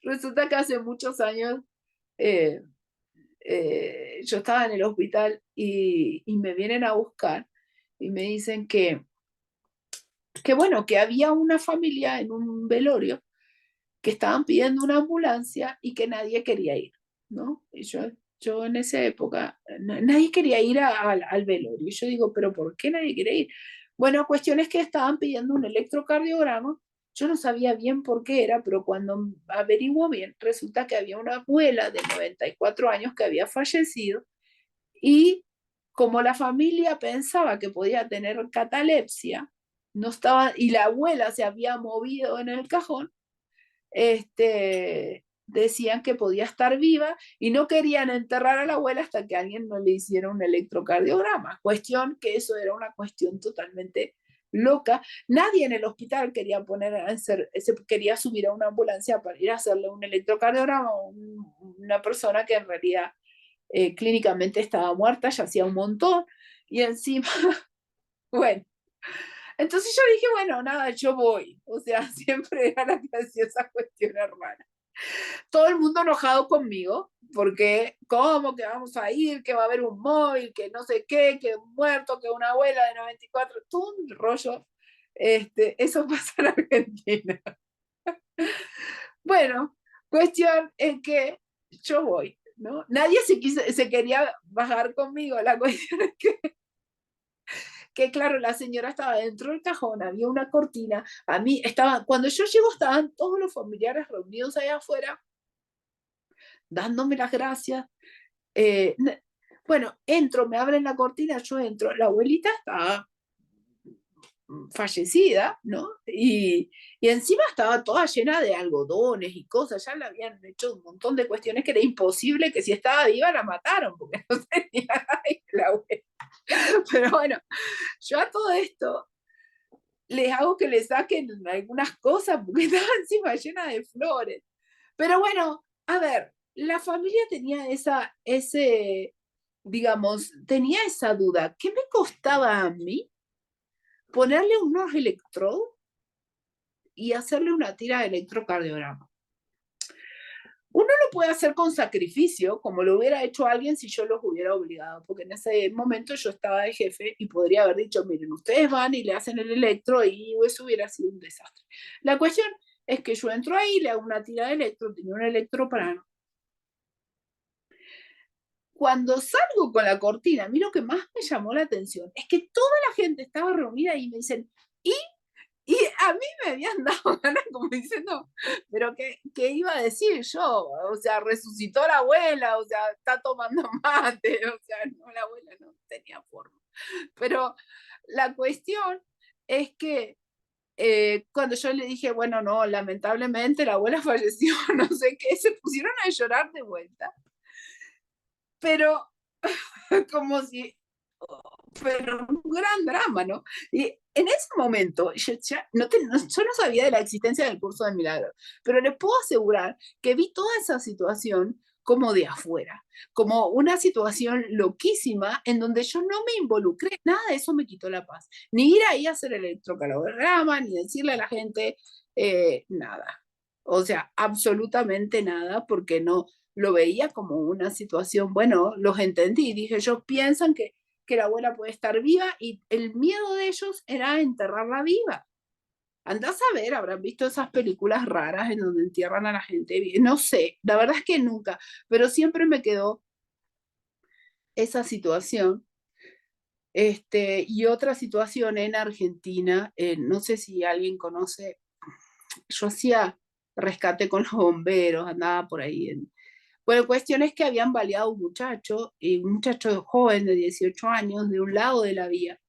resulta que hace muchos años eh, yo estaba en el hospital y me vienen a buscar y me dicen que bueno, que había una familia en un velorio que estaban pidiendo una ambulancia y que nadie quería ir, ¿no? Y yo en esa época, nadie quería ir al velorio. Y yo digo, ¿pero por qué nadie quiere ir? Bueno, cuestiones que estaban pidiendo un electrocardiograma. Yo no sabía bien por qué era, pero cuando averiguo bien, resulta que había una abuela de 94 años que había fallecido y como la familia pensaba que podía tener catalepsia, no estaba, y la abuela se había movido en el cajón, decían que podía estar viva y no querían enterrar a la abuela hasta que alguien no le hiciera un electrocardiograma. Cuestión que eso era una cuestión totalmente loca. Nadie en el hospital quería quería subir a una ambulancia para ir a hacerle un electrocardiograma a una persona que en realidad clínicamente estaba muerta, ya hacía un montón, y encima, bueno, entonces yo dije, bueno, nada, yo voy, o sea, siempre era la que hacía esa cuestión hermana. Todo el mundo enojado conmigo, porque ¿cómo que vamos a ir? Que va a haber un móvil, que no sé qué, que un muerto, que una abuela de 94, todo un rollo. Eso pasa en Argentina. Bueno, cuestión es que yo voy, ¿no? Nadie se quería bajar conmigo. La cuestión es que, claro, la señora estaba dentro del cajón, había una cortina. A mí cuando yo llego, estaban todos los familiares reunidos allá afuera, dándome las gracias. Eh, bueno, entro, me abren la cortina, yo entro, la abuelita estaba fallecida, ¿no? Y encima estaba toda llena de algodones y cosas, ya le habían hecho un montón de cuestiones que era imposible que si estaba viva la mataron, porque no tenía aire la abuela. Pero bueno, yo a todo esto les hago que le saquen algunas cosas porque estaba encima llena de flores. Pero bueno, a ver, la familia tenía digamos, tenía esa duda. ¿Qué me costaba a mí ponerle unos electrodos y hacerle una tira de electrocardiograma? Uno lo puede hacer con sacrificio, como lo hubiera hecho alguien si yo los hubiera obligado, porque en ese momento yo estaba de jefe y podría haber dicho, miren, ustedes van y le hacen el electro y eso hubiera sido un desastre. La cuestión es que yo entro ahí, le hago una tira de electro, tenía un electro para... Cuando salgo con la cortina, a mí lo que más me llamó la atención es que toda la gente estaba reunida y me dicen, ¿y? Y a mí me habían dado ganas como diciendo, pero ¿qué iba a decir yo? O sea, resucitó la abuela, o sea, está tomando mate, o sea, no, la abuela no tenía forma. Pero la cuestión es que cuando yo le dije, bueno, no, lamentablemente la abuela falleció, no sé qué, se pusieron a llorar de vuelta. Pero como si pero un gran drama, ¿no? Y en ese momento, yo no sabía de la existencia del curso de milagros, pero les puedo asegurar que vi toda esa situación como de afuera, como una situación loquísima en donde yo no me involucré, nada de eso me quitó la paz, ni ir ahí a hacer el electrocardiograma, ni decirle a la gente nada, o sea, absolutamente nada, porque no lo veía como una situación, bueno, los entendí, dije, ellos piensan que la abuela puede estar viva y el miedo de ellos era enterrarla viva. Andás a ver, habrán visto esas películas raras en donde entierran a la gente viva. No sé, la verdad es que nunca, pero siempre me quedó esa situación. Y otra situación en Argentina, no sé si alguien conoce, yo hacía rescate con los bomberos, andaba por ahí. Bueno, cuestión es que habían baleado a un muchacho joven de 18 años, de un lado de la vía.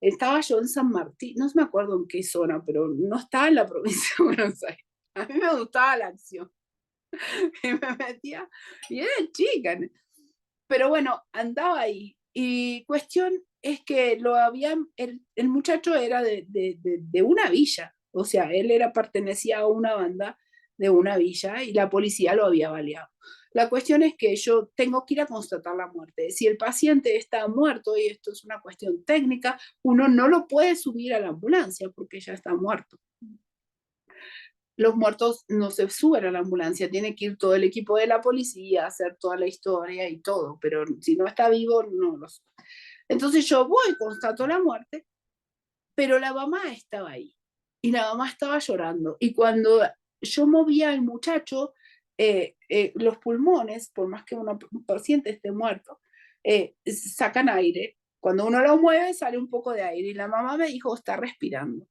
Estaba yo en San Martín, no me acuerdo en qué zona, pero no estaba en la provincia de Buenos Aires. A mí me gustaba la acción. Y me metía, y era chica. Pero bueno, andaba ahí. Y cuestión es que el muchacho era de una villa. O sea, pertenecía a una banda de una villa y la policía lo había baleado. La cuestión es que yo tengo que ir a constatar la muerte. Si el paciente está muerto, y esto es una cuestión técnica, uno no lo puede subir a la ambulancia porque ya está muerto. Los muertos no se suben a la ambulancia, tiene que ir todo el equipo de la policía a hacer toda la historia y todo, pero si no está vivo, no lo sube. Entonces yo voy, constato la muerte, pero la mamá estaba ahí y la mamá estaba llorando. Y cuando yo movía al muchacho, los pulmones, por más que un paciente esté muerto, sacan aire. Cuando uno lo mueve, sale un poco de aire. Y la mamá me dijo, está respirando.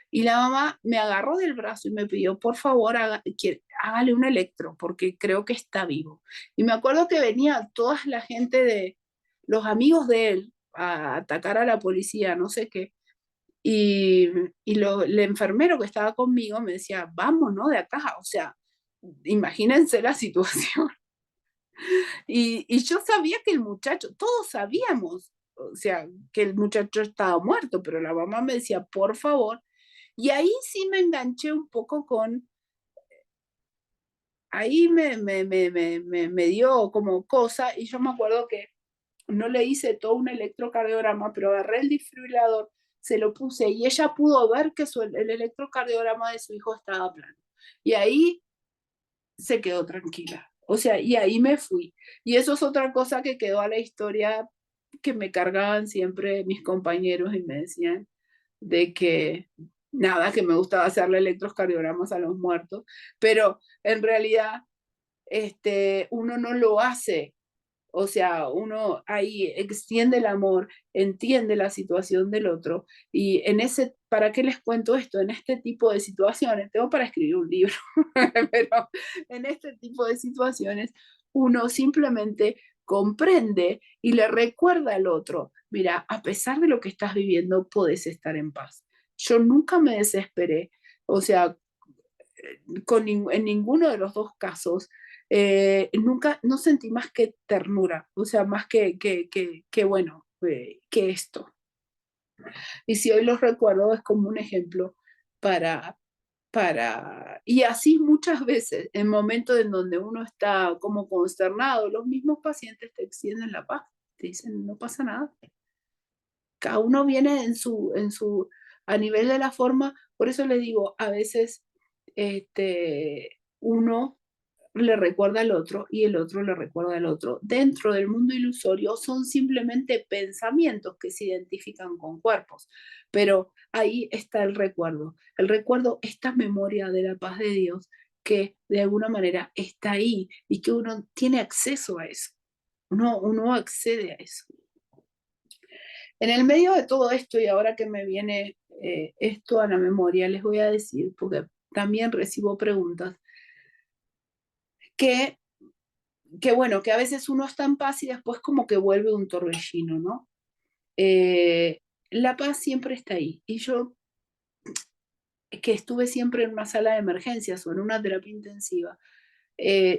Y la mamá me agarró del brazo y me pidió, por favor, hágale un electro, porque creo que está vivo. Y me acuerdo que venía toda la gente de los amigos de él a atacar a la policía, no sé qué. El enfermero que estaba conmigo me decía, vamos, ¿no? De acá, o sea, imagínense la situación. Y yo sabía que el muchacho, todos sabíamos, o sea, que el muchacho estaba muerto, pero la mamá me decía, por favor. Y ahí sí me enganché un poco ahí me dio como cosa, y yo me acuerdo que no le hice todo un electrocardiograma, pero agarré el desfibrilador, se lo puse y ella pudo ver que el electrocardiograma de su hijo estaba plano. Y ahí se quedó tranquila. O sea, y ahí me fui. Y eso es otra cosa que quedó a la historia, que me cargaban siempre mis compañeros y me decían de que nada, que me gustaba hacerle electrocardiogramas a los muertos, pero en realidad uno no lo hace. O sea, uno ahí extiende el amor, entiende la situación del otro, y ¿para qué les cuento esto? En este tipo de situaciones, tengo para escribir un libro, pero en este tipo de situaciones uno simplemente comprende y le recuerda al otro, mira, a pesar de lo que estás viviendo, podés estar en paz. Yo nunca me desesperé, o sea, en ninguno de los dos casos, nunca, no sentí más que ternura, o sea, más que bueno, que esto. Y si hoy los recuerdo es como un ejemplo para, y así muchas veces, en momentos en donde uno está como consternado, los mismos pacientes te extienden la paz, te dicen, no pasa nada. Cada uno viene a nivel de la forma, por eso les digo, a veces uno le recuerda al otro y el otro le recuerda al otro. Dentro del mundo ilusorio son simplemente pensamientos que se identifican con cuerpos, pero ahí está el recuerdo. El recuerdo, esta memoria de la paz de Dios que de alguna manera está ahí y que uno tiene acceso a eso. Uno accede a eso. En el medio de todo esto, y ahora que me viene esto a la memoria, les voy a decir, porque también recibo preguntas, que bueno, que a veces uno está en paz y después como que vuelve un torbellino, ¿no? La paz siempre está ahí. Y yo, que estuve siempre en una sala de emergencias o en una terapia intensiva,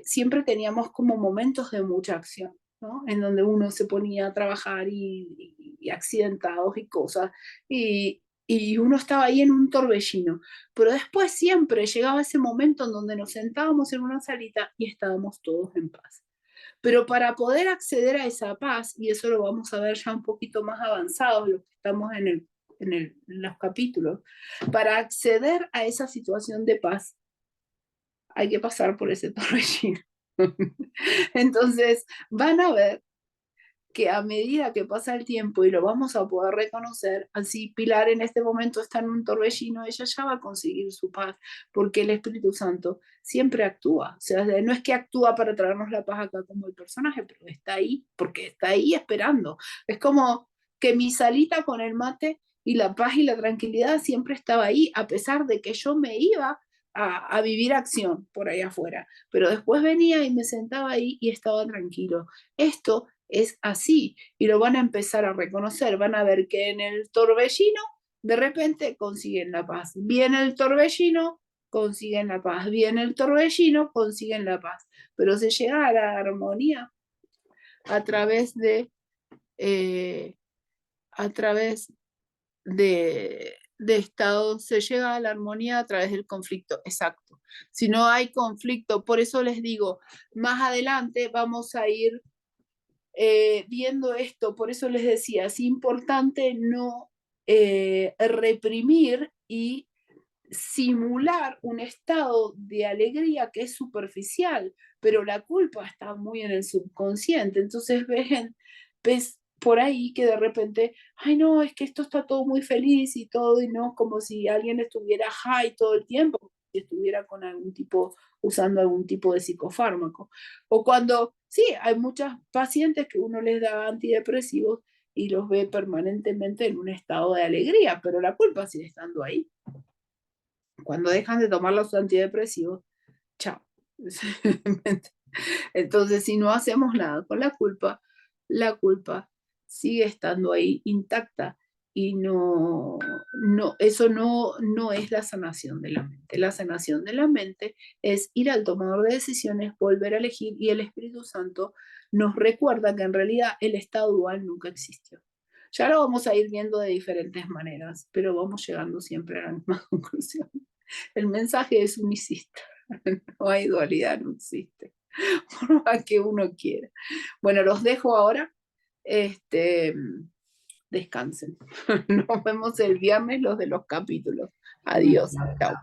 siempre teníamos como momentos de mucha acción, ¿no? En donde uno se ponía a trabajar y accidentados y cosas, y uno estaba ahí en un torbellino. Pero después siempre llegaba ese momento en donde nos sentábamos en una salita y estábamos todos en paz. Pero para poder acceder a esa paz, y eso lo vamos a ver ya un poquito más avanzado, lo que estamos en los capítulos, para acceder a esa situación de paz, hay que pasar por ese torbellino. Entonces, van a ver que a medida que pasa el tiempo y lo vamos a poder reconocer, así Pilar en este momento está en un torbellino, ella ya va a conseguir su paz, porque el Espíritu Santo siempre actúa. O sea, no es que actúa para traernos la paz acá como el personaje, pero está ahí, porque está ahí esperando. Es como que mi salita con el mate y la paz y la tranquilidad siempre estaba ahí, a pesar de que yo me iba a vivir acción por ahí afuera. Pero después venía y me sentaba ahí y estaba tranquilo. Esto es así y lo van a empezar a reconocer. Van a ver que en el torbellino de repente consiguen la paz. Viene el torbellino, consiguen la paz. Viene el torbellino, consiguen la paz. Pero se llega a la armonía a través a través de estados, se llega a la armonía a través del conflicto, exacto. Si no hay conflicto, por eso les digo, más adelante vamos a ir viendo esto, por eso les decía, es importante no reprimir y simular un estado de alegría que es superficial, pero la culpa está muy en el subconsciente. Entonces ves por ahí que de repente, ay no, es que esto está todo muy feliz y todo, y no como si alguien estuviera high todo el tiempo, si estuviera con usando algún tipo de psicofármaco. O cuando, sí, hay muchas pacientes que uno les da antidepresivos y los ve permanentemente en un estado de alegría, pero la culpa sigue estando ahí. Cuando dejan de tomar los antidepresivos, chao. Entonces, si no hacemos nada con la culpa sigue estando ahí intacta y eso no es la sanación de la mente. La sanación de la mente es ir al tomador de decisiones, volver a elegir, y el Espíritu Santo nos recuerda que en realidad el estado dual nunca existió. Ya lo vamos a ir viendo de diferentes maneras, pero vamos llegando siempre a la misma conclusión. El mensaje es unicista, no hay dualidad, no existe, por más que uno quiera. Bueno, los dejo ahora, descansen. Nos vemos el viernes los de los capítulos. Adiós, chao.